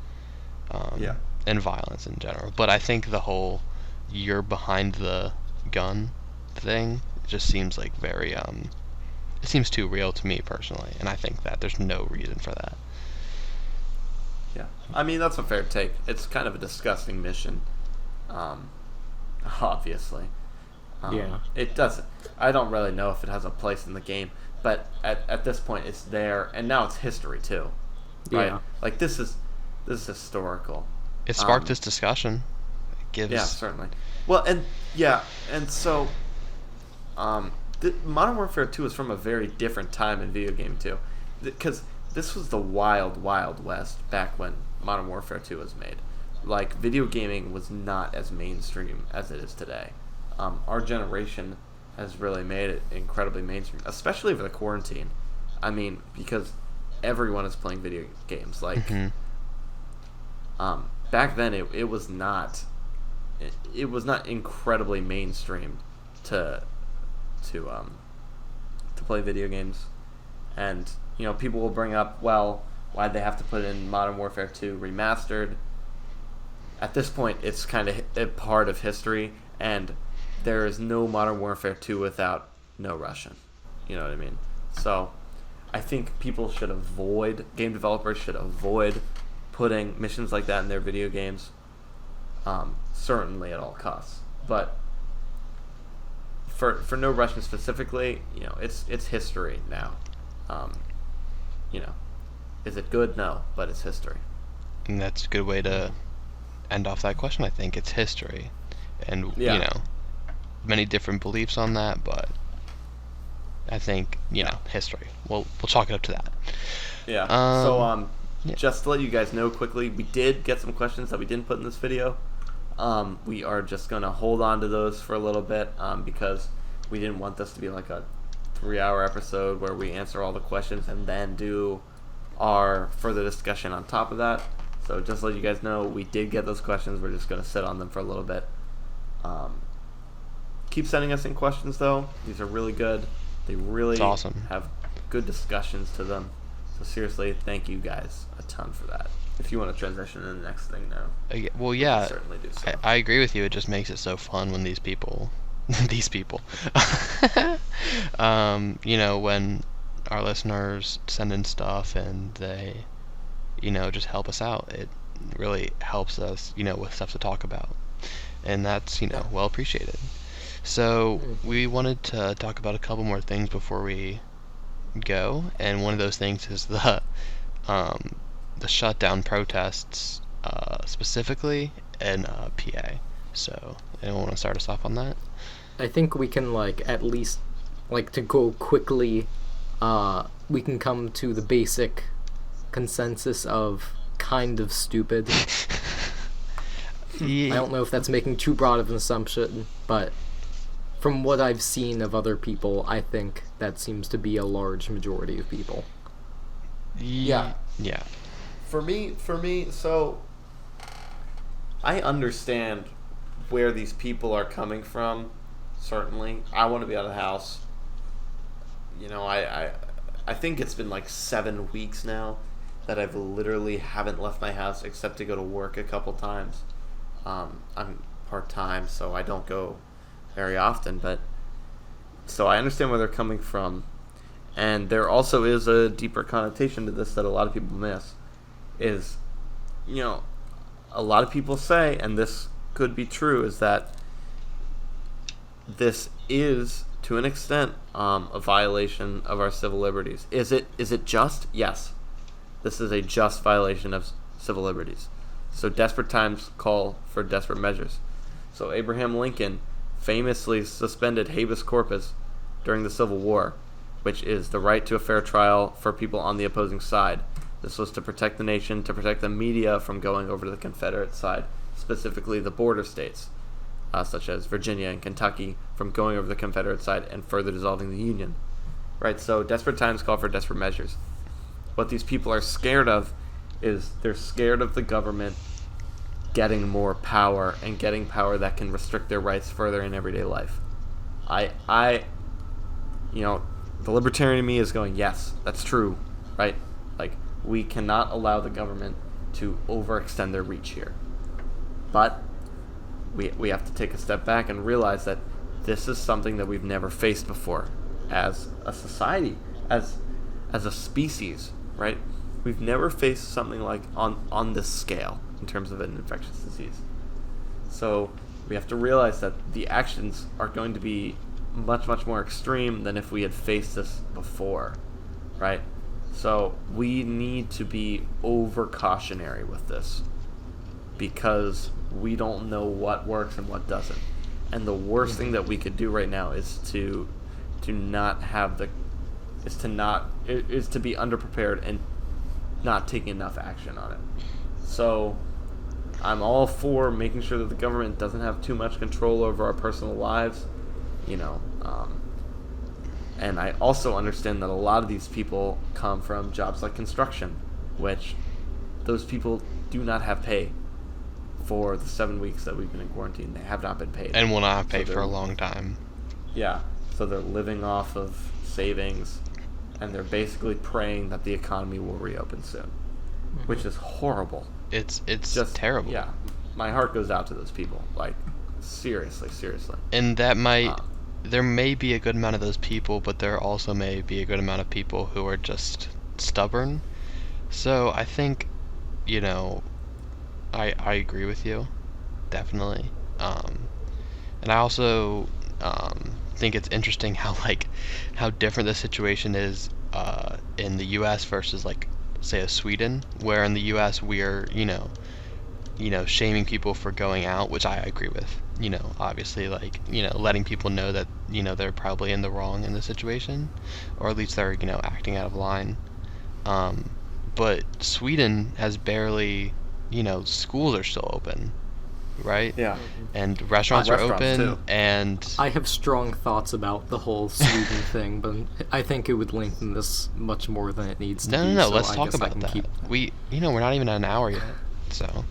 And violence in general. But I think the whole "you're behind the gun" thing just seems very it seems too real to me personally, and I think that there's no reason for that. Yeah, I mean, that's a fair take. It's kind of a disgusting mission, obviously. It doesn't. I don't really know if it has a place in the game, but at this point, it's there, and now it's history too, right? Yeah. Like this is historical. It sparked this discussion. It gives. Yeah, certainly. Well, and so, Modern Warfare 2 is from a very different time in video game too, because this was the wild, wild west back when Modern Warfare 2 was made. Like, video gaming was not as mainstream as it is today. Our generation has really made it incredibly mainstream, especially over the quarantine. I mean, because everyone is playing video games. Like, back then it was not incredibly mainstream to play video games, and people will bring up, well, why'd they have to put in Modern Warfare 2 remastered? At this point, it's kind of a part of history, and there is no Modern Warfare 2 without no Russian. You know what I mean? So, I think game developers should avoid putting missions like that in their video games, certainly at all costs. But for no Russian specifically, it's history now. Is it good? No, but it's history. And that's a good way to end off that question. I think it's history, and many different beliefs on that, but I think history. We'll chalk it up to that. Yeah. Just to let you guys know quickly, we did get some questions that we didn't put in this video. We are just gonna hold on to those for a little bit because we didn't want this to be like a 3-hour episode where we answer all the questions and then do our further discussion on top of that. So just to let you guys know, we did get those questions. We're just going to sit on them for a little bit. Keep sending us in questions, though. These are really good. They really awesome. Have good discussions to them. So seriously, thank you guys a ton for that. If you want to transition to the next thing now. Well, yeah, certainly do so. I agree with you. It just makes it so fun when these people, when our listeners send in stuff and they, just help us out. It really helps us, with stuff to talk about. And that's, well appreciated. So we wanted to talk about a couple more things before we go. And one of those things is the shutdown protests, specifically in PA. So anyone want to start us off on that? I think we can, at least, to go quickly, we can come to the basic consensus of kind of stupid. Yeah. I don't know if that's making too broad of an assumption, but from what I've seen of other people, I think that seems to be a large majority of people. Yeah. Yeah. For me, so I understand where these people are coming from. Certainly, I want to be out of the house. I think it's been 7 weeks now that I've literally haven't left my house except to go to work a couple times. I'm part-time, so I don't go very often, but so I understand where they're coming from. And there also is a deeper connotation to this that a lot of people miss. Is, a lot of people say, and this could be true, is that this is, to an extent, a violation of our civil liberties. Is it just? Yes. This is a just violation of civil liberties. So desperate times call for desperate measures. So Abraham Lincoln famously suspended habeas corpus during the Civil War, which is the right to a fair trial for people on the opposing side. This was to protect the nation, to protect the media from going over to the Confederate side, specifically the border states, such as Virginia and Kentucky, from going over the Confederate side and further dissolving the Union. Right, so desperate times call for desperate measures. What these people are scared of is they're scared of the government getting more power and getting power that can restrict their rights further in everyday life. The libertarian in me is going, yes, that's true, right? We cannot allow the government to overextend their reach here. But we have to take a step back and realize that this is something that we've never faced before as a society, as a species, right? We've never faced something on this scale in terms of an infectious disease. So we have to realize that the actions are going to be much, much more extreme than if we had faced this before, right? So we need to be over cautionary with this because we don't know what works and what doesn't. And the worst thing that we could do right now is to not have the is to be underprepared and not taking enough action on it. So I'm all for making sure that the government doesn't have too much control over our personal lives, and I also understand that a lot of these people come from jobs like construction, which those people do not have pay for the 7 weeks that we've been in quarantine. They have not been paid. And will not have paid for a long time. Yeah, so they're living off of savings, and they're basically praying that the economy will reopen soon, which is horrible. It's just terrible. Yeah, my heart goes out to those people. Like, seriously. And that there may be a good amount of those people, but there also may be a good amount of people who are just stubborn. So I think, I agree with you, definitely. And I also think it's interesting how different the situation is in the U.S. versus say a Sweden, where in the U.S. we're shaming people for going out, which I agree with. Obviously, letting people know that they're probably in the wrong in the situation, or at least they're acting out of line. But Sweden has barely, schools are still open, right? Yeah. And restaurants are open, too. and I have strong thoughts about the whole Sweden thing, but I think it would lengthen this much more than it needs to be. no. So Let's I talk guess I about can that. keep- We're not even at an hour yet, so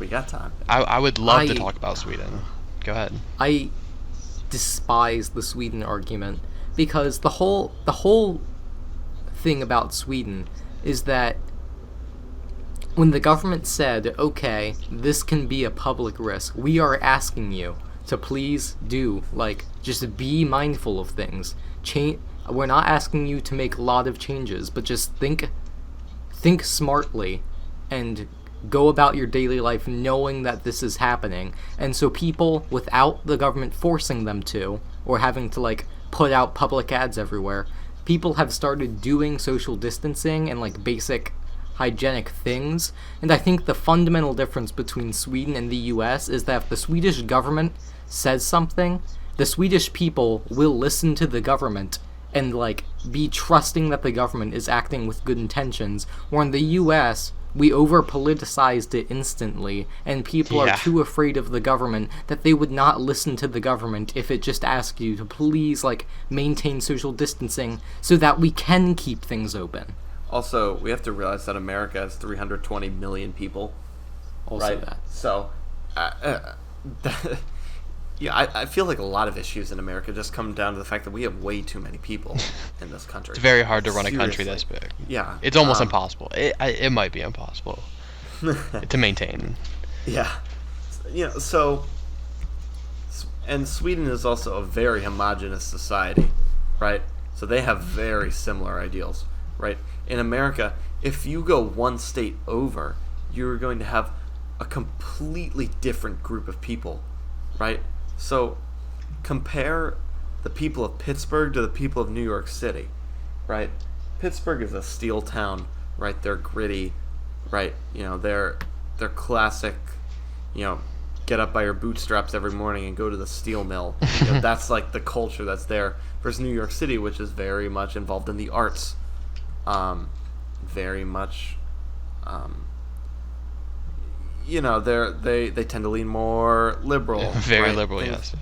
We got time. I would love to talk about Sweden. Go ahead. I despise the Sweden argument because the whole thing about Sweden is that when the government said, okay, this can be a public risk, we are asking you to please do, just be mindful of things. We're not asking you to make a lot of changes, but just think smartly and go about your daily life knowing that this is happening. And so people, without the government forcing them to, or having to put out public ads everywhere, people have started doing social distancing and basic hygienic things. And I think the fundamental difference between Sweden and the US is that if the Swedish government says something, the Swedish people will listen to the government and be trusting that the government is acting with good intentions. Where in the US, we over-politicized it instantly, and people are too afraid of the government that they would not listen to the government if it just asked you to please, maintain social distancing so that we can keep things open. Also, we have to realize that America has 320 million people. Also right? that. So, I feel like a lot of issues in America just come down to the fact that we have way too many people in this country. It's very hard to run a country this big. Yeah. It's almost impossible. It might be impossible to maintain. Yeah. So, and Sweden is also a very homogenous society, right? So they have very similar ideals, right? In America, if you go one state over, you're going to have a completely different group of people, right? So compare the people of Pittsburgh to the people of New York City, right? Pittsburgh is a steel town, right? They're gritty, right? They're classic, get up by your bootstraps every morning and go to the steel mill. That's the culture that's there. Versus New York City, which is very much involved in the arts, very much. They tend to lean more liberal. Yeah, very right? liberal, Things,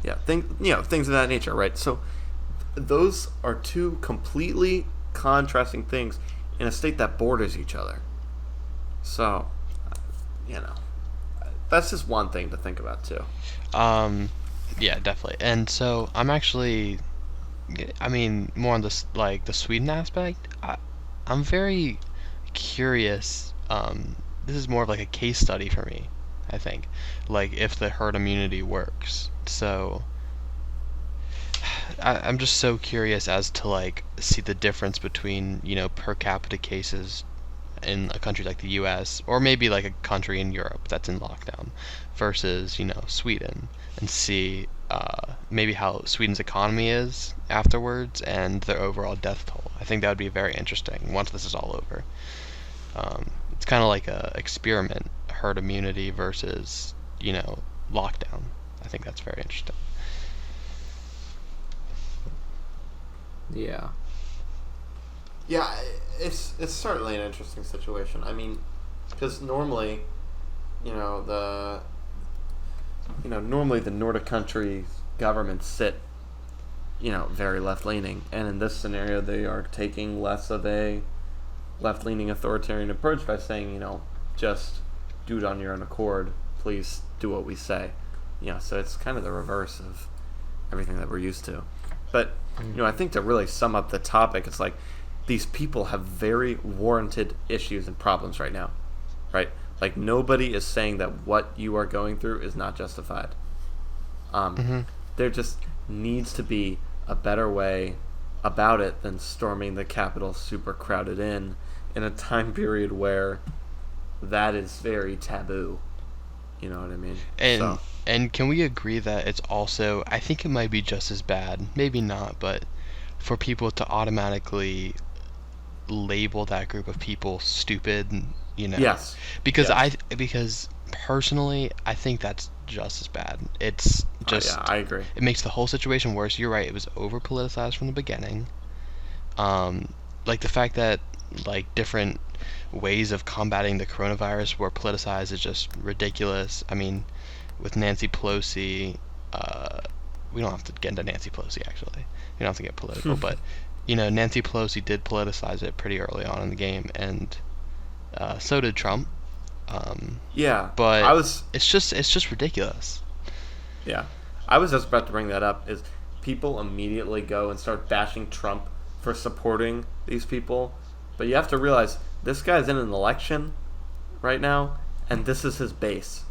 yes. Yeah, things of that nature, right? So those are two completely contrasting things in a state that borders each other. So, that's just one thing to think about too. Yeah, definitely. And so I'm actually, more on this the Sweden aspect. I'm very curious. This is more of a case study for me, I think, if the herd immunity works. So I'm just so curious as to see the difference between per capita cases in a country like the U.S. or maybe like a country in Europe that's in lockdown versus Sweden, and see maybe how Sweden's economy is afterwards and their overall death toll. I think that would be very interesting once this is all over. It's kind of like a experiment, herd immunity versus lockdown. I think that's very interesting. Yeah. Yeah, it's certainly an interesting situation. I mean, because normally, normally the Nordic countries governments sit, very left leaning, and in this scenario, they are taking less of a left leaning authoritarian approach by saying, just do it on your own accord. Please do what we say. So it's kind of the reverse of everything that we're used to. But I think to really sum up the topic, it's like these people have very warranted issues and problems right now, right? Like nobody is saying that what you are going through is not justified. There just needs to be a better way about it than storming the Capitol super crowded in a time period where that is very taboo. You know what I mean? And can we agree that it's also, I think it might be just as bad, maybe not, but for people to automatically label that group of people stupid, Yes. Because because personally, I think that's just as bad. It's just I agree. It makes the whole situation worse. You're right, it was over politicized from the beginning. Like the fact that like different ways of combating the coronavirus were politicized is just ridiculous. I mean, with Nancy Pelosi, we don't have to get into Nancy Pelosi actually. We don't have to get political, but Nancy Pelosi did politicize it pretty early on in the game, and so did Trump. But it's just ridiculous. Yeah, I was just about to bring that up. Is people immediately go and start bashing Trump for supporting these people, but you have to realize this guy's in an election right now, and this is his base,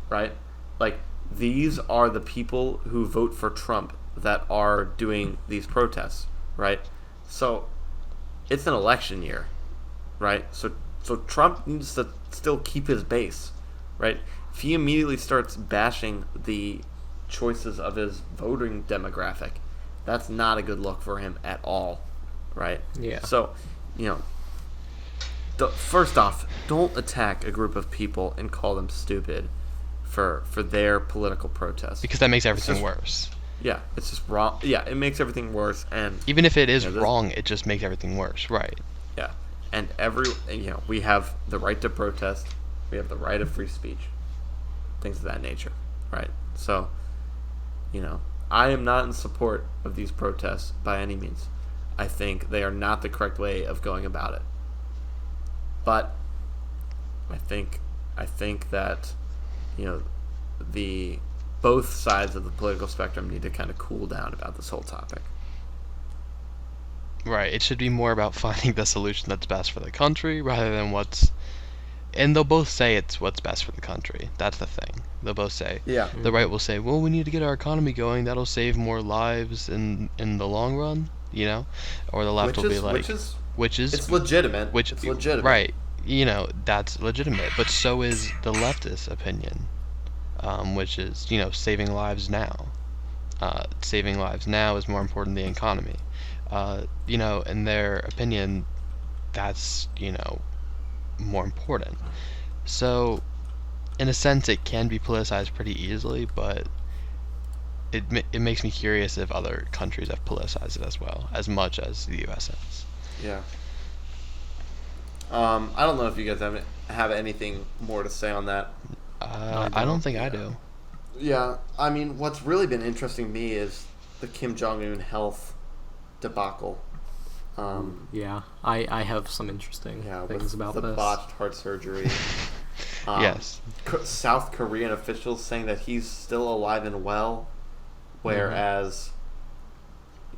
right? Like, these are the people who vote for Trump that are doing these protests, right? So, it's an election year, right? So Trump needs to still keep his base, right? If he immediately starts bashing the choices of his voting demographic, that's not a good look for him at all, right? Yeah. So, first off, don't attack a group of people and call them stupid for their political protest. Because that makes everything worse. Yeah, it's just wrong. Yeah, it makes everything worse, and even if it is wrong, it just makes everything worse, right? Yeah, and we have the right to protest, we have the right of free speech, things of that nature, right? So, I am not in support of these protests by any means. I think they are not the correct way of going about it. But I think that the both sides of the political spectrum need to kind of cool down about this whole topic. Right. It should be more about finding the solution that's best for the country rather than and they'll both say it's what's best for the country. That's the thing. They'll both say. Yeah. The right will say, well, we need to get our economy going. That'll save more lives in the long run, Or the left will be like, it's legitimate. It's legitimate. Right. That's legitimate. But so is the leftist opinion, which is, saving lives now. Saving lives now is more important than the economy. In their opinion, that's, more important. So, in a sense, it can be politicized pretty easily, but it makes me curious if other countries have politicized it as well, as much as the U.S. has. Yeah. I don't know if you guys have anything more to say on that. I don't think I do. Yeah, I mean, what's really been interesting to me is the Kim Jong-Un health debacle. I have some interesting things about the this. Botched heart surgery. Yes. South Korean officials saying that he's still alive and well, whereas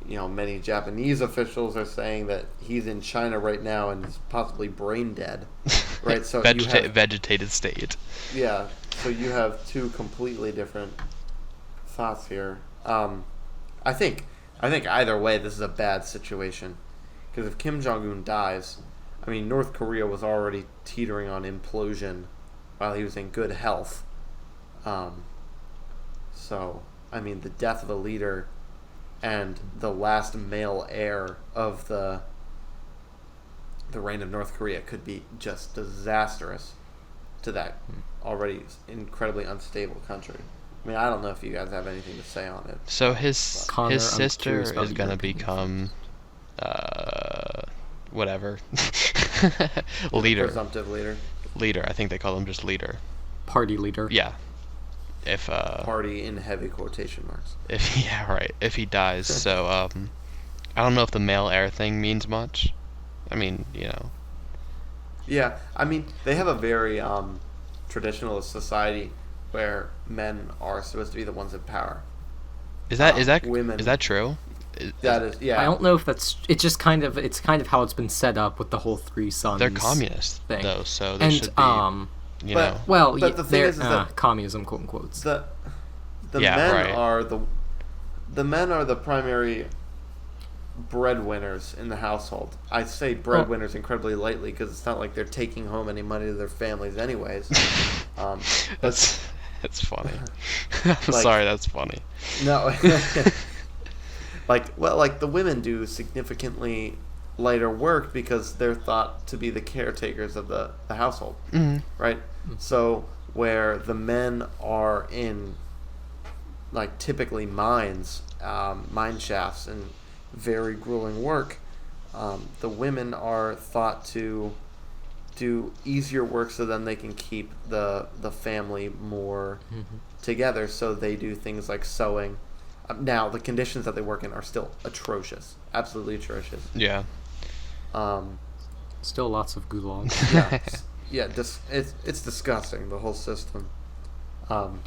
many Japanese officials are saying that he's in China right now and is possibly brain dead. Right, so vegetated state. Yeah, so you have two completely different thoughts here. I think either way, this is a bad situation. Because if Kim Jong-Un dies, I mean, North Korea was already teetering on implosion while he was in good health. So, I mean, the death of a leader and the last male heir of the reign of North Korea could be just disastrous to that already incredibly unstable country. I mean, I don't know if you guys have anything to say on it. So his Connor, I'm sister curious about is your gonna opinion. become whatever leader. Presumptive leader. Leader. I think they call him just leader. Party leader. Yeah. If Party in heavy quotation marks. if yeah, right. If he dies, so I don't know if the male heir thing means much. I mean, Yeah, I mean, they have a very traditionalist society where men are supposed to be the ones in power. is that women. is that true? That is, yeah. I don't know if that's. It's just kind of. It's kind of how it's been set up with the whole three sons. They're communist thing. though, so they And should be. You but- know. well, But the thing they're is that- communism, quote unquote. the Yeah, men right. are the men are the primary breadwinners in the household. I say breadwinners incredibly lightly because it's not like they're taking home any money to their families anyways. That's funny. I'm sorry, that's funny. No. Like the women do significantly lighter work because they're thought to be the caretakers of the household, right? So where the men are in, like, typically mines, mine shafts, and very grueling work, the women are thought to do easier work so then they can keep the family more together. So they do things like sewing. Now, the conditions that they work in are still atrocious. Absolutely atrocious. Yeah. Still lots of gulag. It's disgusting, the whole system. But,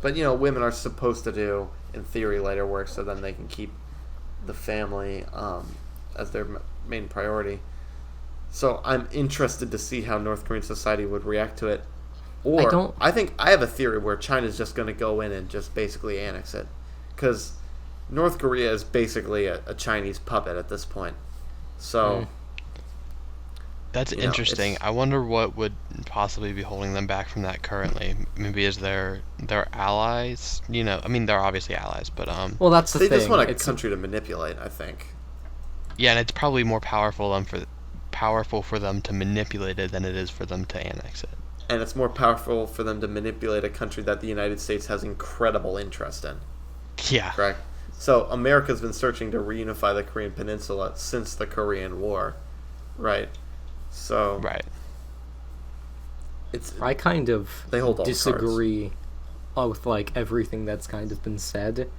women are supposed to do, in theory, lighter work so then they can keep the family as their main priority. So I'm interested to see how North Korean society would react to it. Or I think I have a theory where China's just going to go in and just basically annex it. Because North Korea is basically a Chinese puppet at this point. So... That's interesting. I wonder what would possibly be holding them back from that currently. Maybe is their allies. I mean, they're obviously allies, but Well, that's the they thing. just want a It's- country to manipulate, I think. yeah, and it's probably more powerful for them to manipulate it than it is for them to annex it. And it's more powerful for them to manipulate a country that the United States has incredible interest in. Yeah. Correct? So America's been searching to reunify the Korean Peninsula since the Korean War, right? So Right. I kind of They hold all the disagree with like everything that's kind of been said.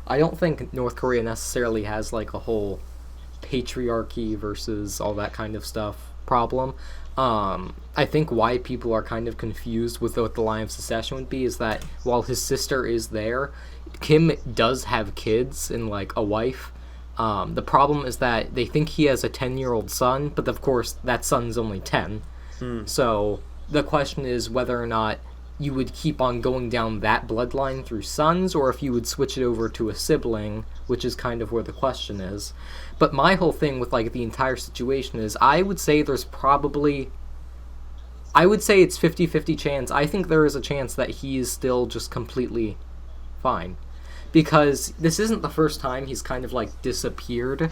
I don't think North Korea necessarily has like a whole patriarchy versus all that kind of stuff problem. I think why people are kind of confused with what the line of succession would be is that while his sister is there, Kim does have kids and like a wife. The problem is that they think he has a 10-year-old son, but of course that son's only 10. So the question is whether or not you would keep on going down that bloodline through sons, or if you would switch it over to a sibling, which is kind of where the question is. But my whole thing with like the entire situation is I would say it's 50-50 chance. I think there is a chance that he is still just completely fine. Because this isn't the first time he's kind of like disappeared.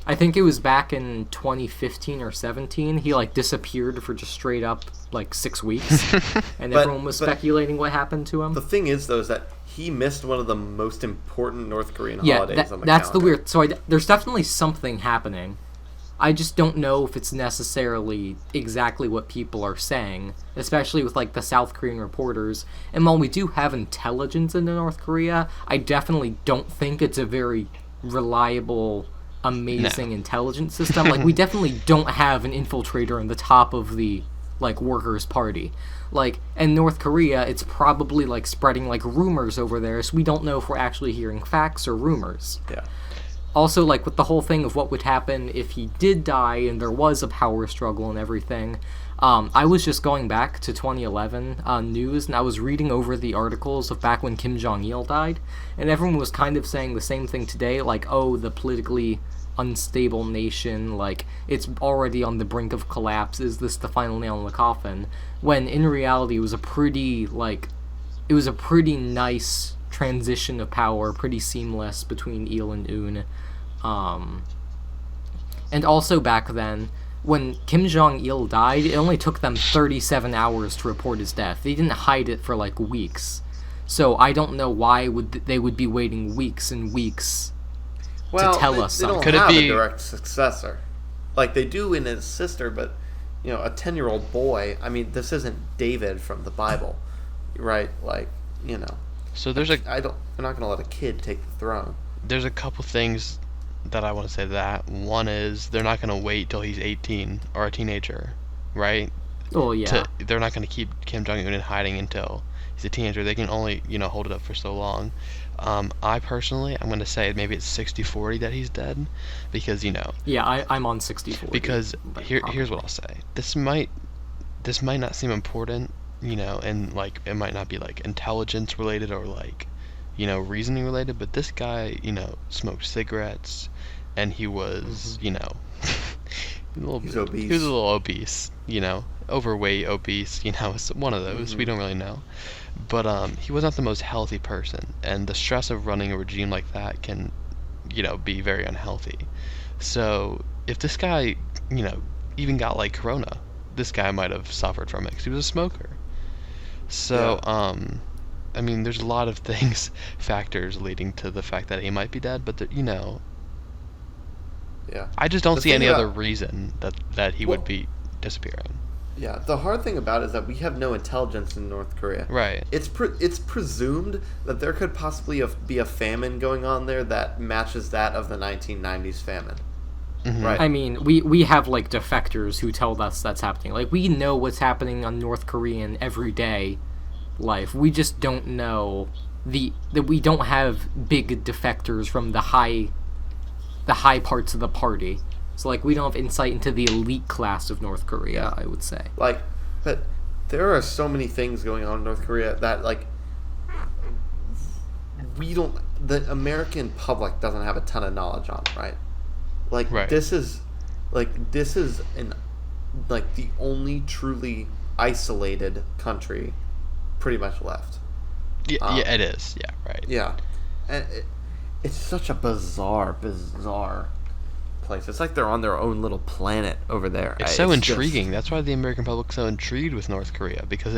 I think it was back in 2015 or 17. He like disappeared for just straight up like 6 weeks, and everyone was speculating what happened to him. The thing is, though, is that he missed one of the most important North Korean holidays on the calendar. That's the weird. So there's definitely something happening. I just don't know if it's necessarily exactly what people are saying, especially with like the South Korean reporters. And while we do have intelligence in North Korea, I definitely don't think it's a very reliable, amazing intelligence system. Like, we definitely don't have an infiltrator on the top of the like Workers' Party. Like, in North Korea, it's probably like spreading like rumors over there, so we don't know if we're actually hearing facts or rumors. Yeah. Also, like, with the whole thing of what would happen if he did die and there was a power struggle and everything, I was just going back to 2011 news, and I was reading over the articles of back when Kim Jong-il died, and everyone was kind of saying the same thing today, like, oh, the politically unstable nation, like it's already on the brink of collapse. Is this the final nail in the coffin? When in reality, it was a pretty nice transition of power, pretty seamless between Il and Un. And also back then, when Kim Jong-il died, it only took them 37 hours to report his death. They didn't hide it for like weeks. So I don't know why they would be waiting weeks and weeks to tell us they something. don't Could it have be- a direct successor. Like, they do in his sister, but, you know, a 10-year-old boy, I mean, this isn't David from the Bible, right? Like, you know. So they're We're not going to let a kid take the throne. a couple things that I want to say to that. One is they're not going to wait till he's 18 or a teenager, right? Oh yeah. They're not going to keep Kim Jong-Un in hiding until he's a teenager. They can only, hold it up for so long. I personally, I'm going to say maybe it's 60-40 that he's dead, because, Yeah, I'm on 64. because here's what I'll say. This might not seem important, and like it might not be like intelligence related or like, reasoning related, but this guy, smoked cigarettes, and he was, He's obese. he was a little obese, overweight, obese, it's one of those. We don't really know. But he was not the most healthy person, and the stress of running a regime like that can, be very unhealthy. So if this guy, even got like corona, this guy might have suffered from it because he was a smoker. So, I mean, there's a lot of factors leading to the fact that he might be dead, but Yeah. I just don't The see thing any other about- reason that he would be disappearing. Yeah, the hard thing about it is that we have no intelligence in North Korea. Right. It's presumed that there could possibly be a famine going on there that matches that of the 1990s famine. Mhm. Right. I mean, we have like defectors who tell us that's happening. Like we know what's happening on North Korean everyday life. We just don't know that we don't have big defectors from the high parts of the party. So like we don't have insight into the elite class of North Korea, I would say. Like, but there are so many things going on in North Korea that, like, the American public doesn't have a ton of knowledge on, right? Like, Right. this is the only truly isolated country pretty much left. Yeah, it is. Yeah, right. Yeah. And it's such a bizarre place. It's like they're on their own little planet over there. It's so intriguing. That's why the American public's so intrigued with North Korea, because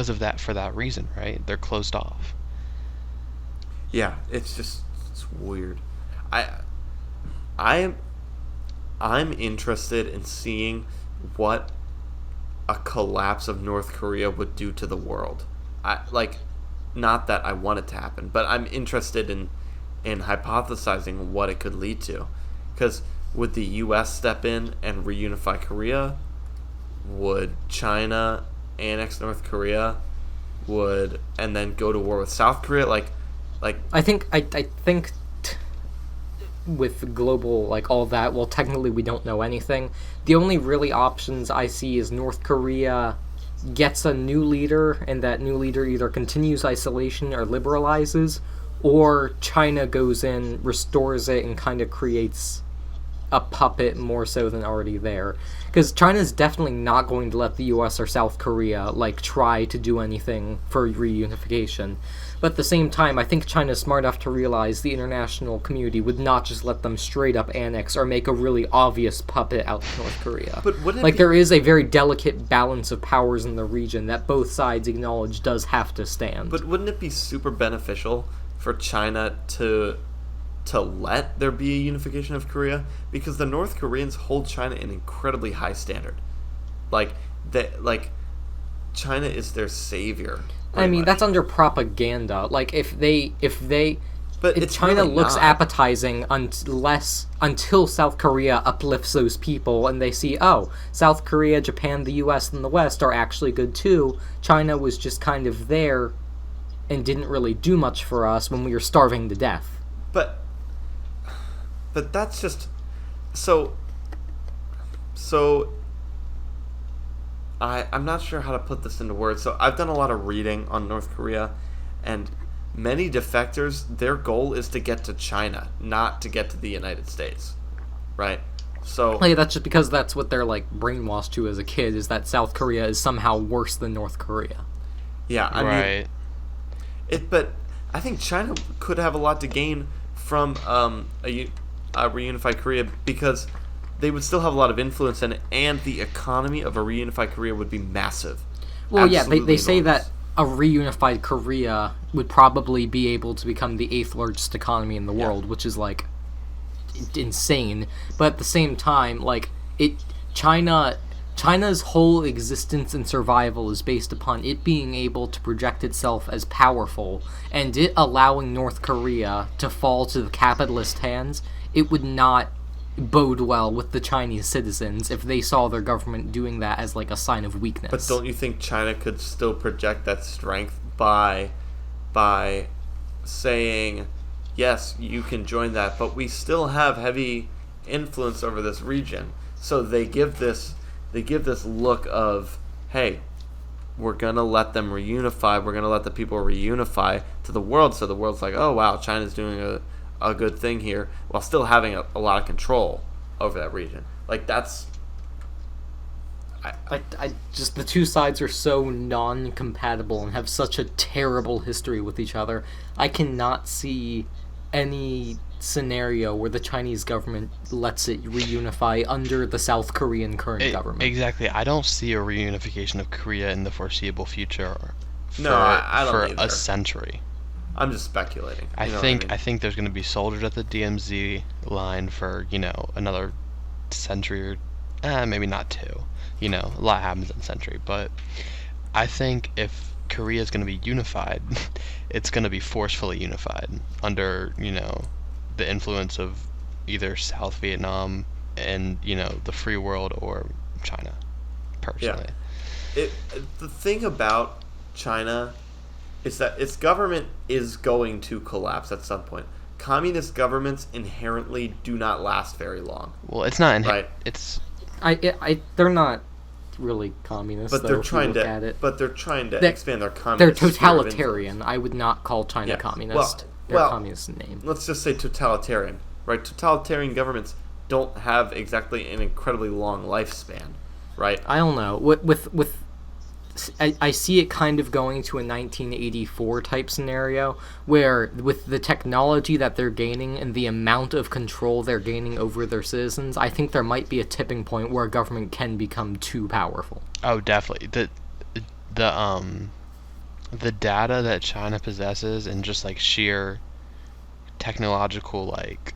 of that, for that reason, right? They're closed off. Yeah, it's weird. I'm interested in seeing what a collapse of North Korea would do to the world. Not that I want it to happen, but I'm interested in hypothesizing what it could lead to. Because would the U.S. step in and reunify Korea? Would China annex North Korea? And then go to war with South Korea? I think with global, like, all that, well, technically we don't know anything. The only really options I see is North Korea gets a new leader, and that new leader either continues isolation or liberalizes, or China goes in, restores it, and kind of creates a puppet more so than already there. Because China's definitely not going to let the US or South Korea, like, try to do anything for reunification. But at the same time, I think China's smart enough to realize the international community would not just let them straight up annex or make a really obvious puppet out of North Korea. But wouldn't it like, be- there is a very delicate balance of powers in the region that both sides acknowledge does have to stand. But wouldn't it be super beneficial for China to let there be a unification of Korea? Because the North Koreans hold China in incredibly high standard. China is their savior. I mean, that's under propaganda. Like, if it's China really looks not. appetizing until South Korea uplifts those people and they see, oh, South Korea, Japan, the US, and the West are actually good too. China was just kind of there and didn't really do much for us when we were starving to death. But that's just so I'm not sure how to put this into words. So I've done a lot of reading on North Korea, and many defectors, their goal is to get to China, not to get to the United States, right? So Like, that's just because that's what they're like brainwashed to as a kid, is that South Korea is somehow worse than North Korea. yeah, I mean, Right. but I think China could have a lot to gain from a reunified Korea, because they would still have a lot of influence in it, and the economy of a reunified Korea would be massive. Well, yeah, they Absolutely say enormous. that a reunified Korea would probably be able to become the 8th largest economy in the world, which is like insane. But at the same time, like China's whole existence and survival is based upon it being able to project itself as powerful, and it allowing North Korea to fall to the capitalist hands. It would not bode well with the Chinese citizens if they saw their government doing that as like a sign of weakness. But don't you think China could still project that strength by saying, yes, you can join that, but we still have heavy influence over this region. So they give this look of, hey, we're gonna let them reunify. We're gonna let the people reunify to the world. So the world's like, oh wow, China's doing a good thing here, while still having a lot of control over that region. Like that's. I just, the two sides are so non-compatible and have such a terrible history with each other. I cannot see any scenario where the Chinese government lets it reunify under the South Korean current government. Exactly. I don't see a reunification of Korea in the foreseeable future for, No, I don't for either. a century. I'm just speculating. I You know think what I mean? think there's going to be soldiers at the DMZ line for, another century or maybe not two. A lot happens in a century, but I think if Korea is going to be unified, it's going to be forcefully unified under, the influence of either South Vietnam and, the free world, or China, personally. The thing about China is that its government is going to collapse at some point. Communist governments inherently do not last very long. Well, it's not Right. it's They're not really communist, But though, they're if you trying look to at it. They're trying to They're- expand their They're communist sphere of totalitarian. influence. I would not call China Yeah. communist. They're communist in name. Let's just say totalitarian, right? Totalitarian governments don't have exactly an incredibly long lifespan, right? I don't know. I see it kind of going to a 1984 type scenario where, with the technology that they're gaining and the amount of control they're gaining over their citizens, I think there might be a tipping point where a government can become too powerful. Oh, definitely. The data that China possesses, and just like sheer technological, like,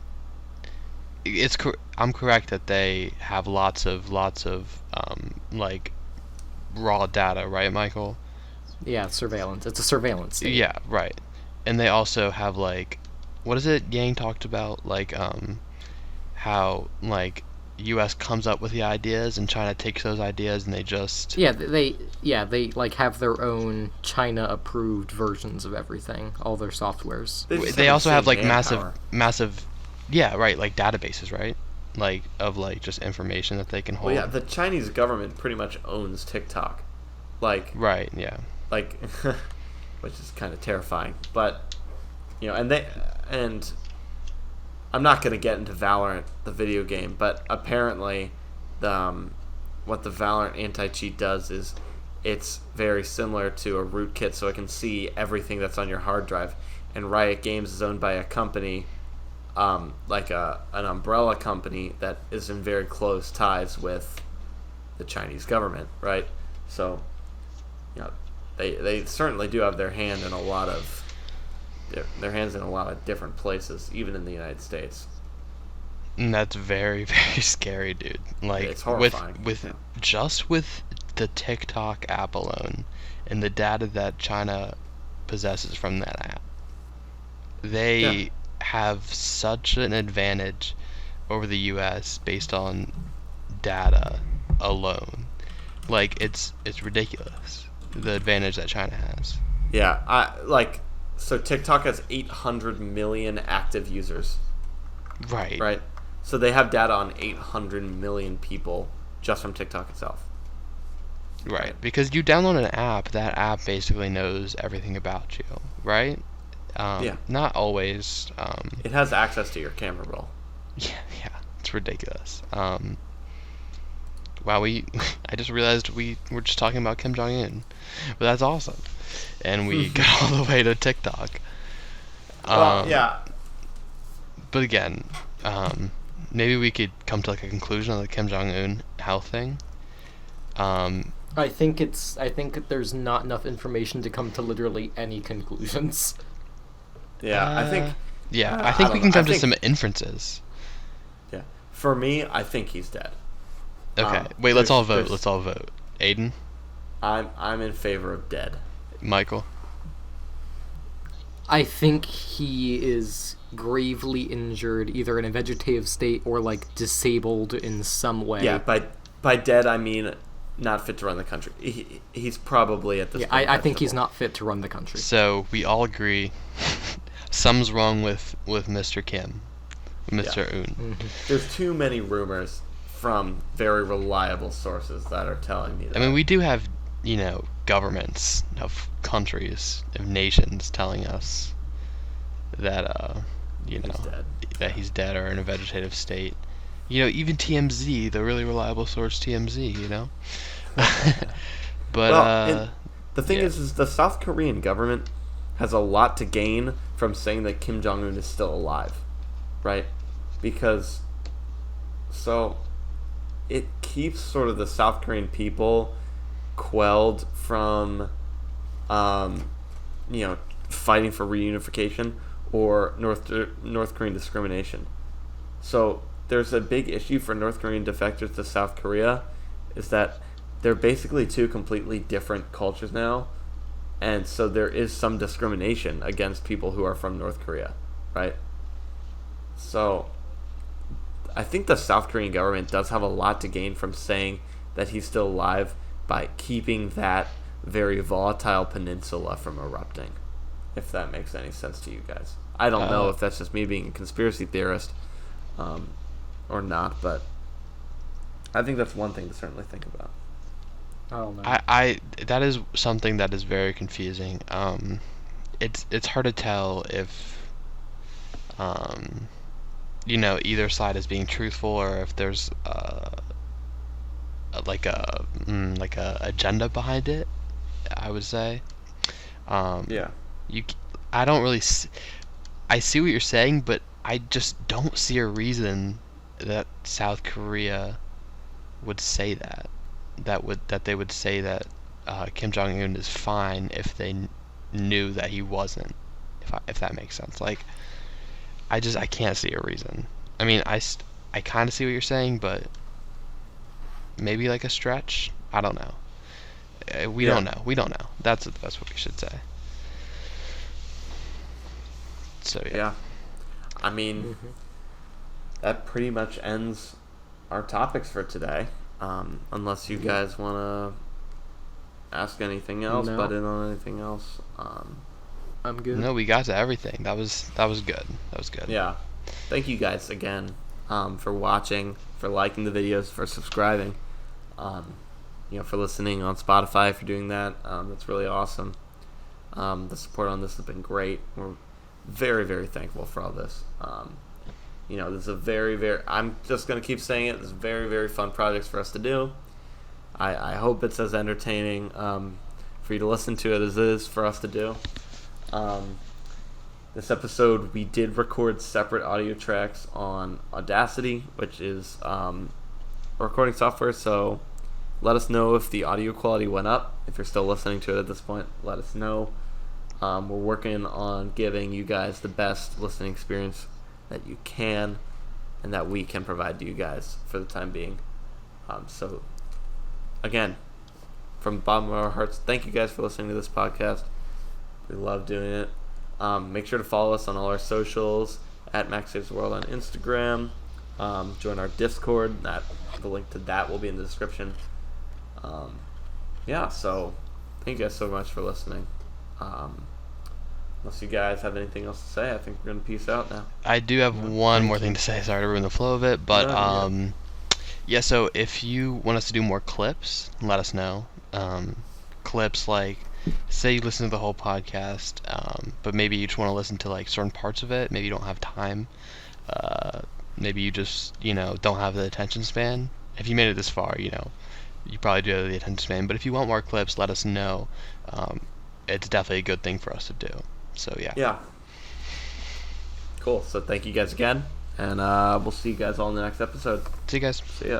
I'm correct that they have lots of like raw data, right, Michael? Yeah, surveillance. It's a surveillance state. Yeah, right. And they also have, like, what is it Yang talked about, like, how, like, US comes up with the ideas and China takes those ideas and they just They like have their own China approved versions of everything, all their softwares. just they also have, like, manpower. massive yeah, right, like databases, right? Like, of, like, just information that they can hold. Well, yeah, the Chinese government pretty much owns TikTok, like, Right, yeah. which is kind of terrifying. But and I'm not gonna get into Valorant, the video game, but apparently, what the Valorant anti-cheat does is it's very similar to a rootkit, so it can see everything that's on your hard drive. And Riot Games is owned by a company, like an umbrella company that is in very close ties with the Chinese government, right? So, they certainly do have their hands in a lot of different places, even in the United States. And that's very, very scary, dude. Like, It's horrifying. Just with the TikTok app alone and the data that China possesses from that app, they have such an advantage over the US based on data alone. Like, it's ridiculous, the advantage that China has. Yeah, so TikTok has 800 million active users, Right. right? So they have data on 800 million people just from TikTok itself. Right. Because you download an app, that app basically knows everything about you, right? Yeah. Not always. It has access to your camera roll. Yeah, it's ridiculous. Wow, I just realized we were just talking about Kim Jong-Un, but that's awesome, and we got all the way to TikTok. Well, yeah. But again, maybe we could come to like a conclusion on the Kim Jong-Un health thing. I think that there's not enough information to come to literally any conclusions. Yeah, I think. Yeah, I I think don't we can know. come to some inferences. Yeah. For me, I think he's dead. Okay, wait. Let's all vote. there's- Let's all vote. Aiden, I'm in favor of dead. Michael. I think he is gravely injured, either in a vegetative state or like disabled in some way. Yeah, by dead I mean not fit to run the country. He's probably at this Yeah, point. I think he's vegetable. not fit to run the country. So we all agree, something's wrong with Mr. Kim, Mr. Un. There's too many rumors from very reliable sources that are telling me that. I mean, we do have, governments of countries, of nations telling us that, he's dead. that he's dead or in a vegetative state. Even TMZ, the really reliable source TMZ, But, Well, the thing yeah. is the South Korean government has a lot to gain from saying that Kim Jong-Un is still alive, right? Because it keeps sort of the South Korean people quelled from, fighting for reunification or North Korean discrimination. So there's a big issue for North Korean defectors to South Korea, is that they're basically two completely different cultures now, and so there is some discrimination against people who are from North Korea, right? So I think the South Korean government does have a lot to gain from saying that he's still alive by keeping that very volatile peninsula from erupting, if that makes any sense to you guys. I don't know if that's just me being a conspiracy theorist or not, but I think that's one thing to certainly think about. I don't know. I that is something that is very confusing. It's hard to tell if either side is being truthful or if there's like a agenda behind it. I would say. Yeah. I don't really. I see what you're saying, but I just don't see a reason that South Korea would say that. That they would say that Kim Jong-Un is fine if they knew that he wasn't. If that makes sense. Like, I can't see a reason. I mean, I kind of see what you're saying, but maybe like a stretch. I don't know. We don't know. We don't know. That's what we should say. So Yeah. I mean, that pretty much ends our topics for today. Unless you guys want to ask anything else, No. butt in on anything else. I'm good. No, we got to everything. That was good. That was good. Yeah. Thank you guys again for watching, for liking the videos, for subscribing, for listening on Spotify, for doing that. That's really awesome. The support on this has been great. We're very, very thankful for all this. This is a very, very, I'm just going to keep saying it, this is very, very fun projects for us to do. I hope it's as entertaining for you to listen to it as it is for us to do. This episode, we did record separate audio tracks on Audacity, which is a recording software, so let us know if the audio quality went up. If you're still listening to it at this point, let us know. We're working on giving you guys the best listening experience that you can and that we can provide to you guys for the time being. So, again, from the bottom of our hearts, thank you guys for listening to this podcast. We love doing it. Make sure to follow us on all our socials at Max Saves the World on Instagram. Join our Discord. The link to that will be in the description. So thank you guys so much for listening. Unless you guys have anything else to say, I think we're going to peace out now. I do have one more thing to say. Sorry to ruin the flow of it, but Yeah. so if you want us to do more clips, let us know. Clips like say you listen to the whole podcast, but maybe you just want to listen to like certain parts of it. Maybe you don't have time. Maybe you just don't have the attention span. If you made it this far, you probably do have the attention span. But if you want more clips, let us know. It's definitely a good thing for us to do. So yeah. Yeah. Cool. So thank you guys again, and we'll see you guys all in the next episode. See you guys. See ya.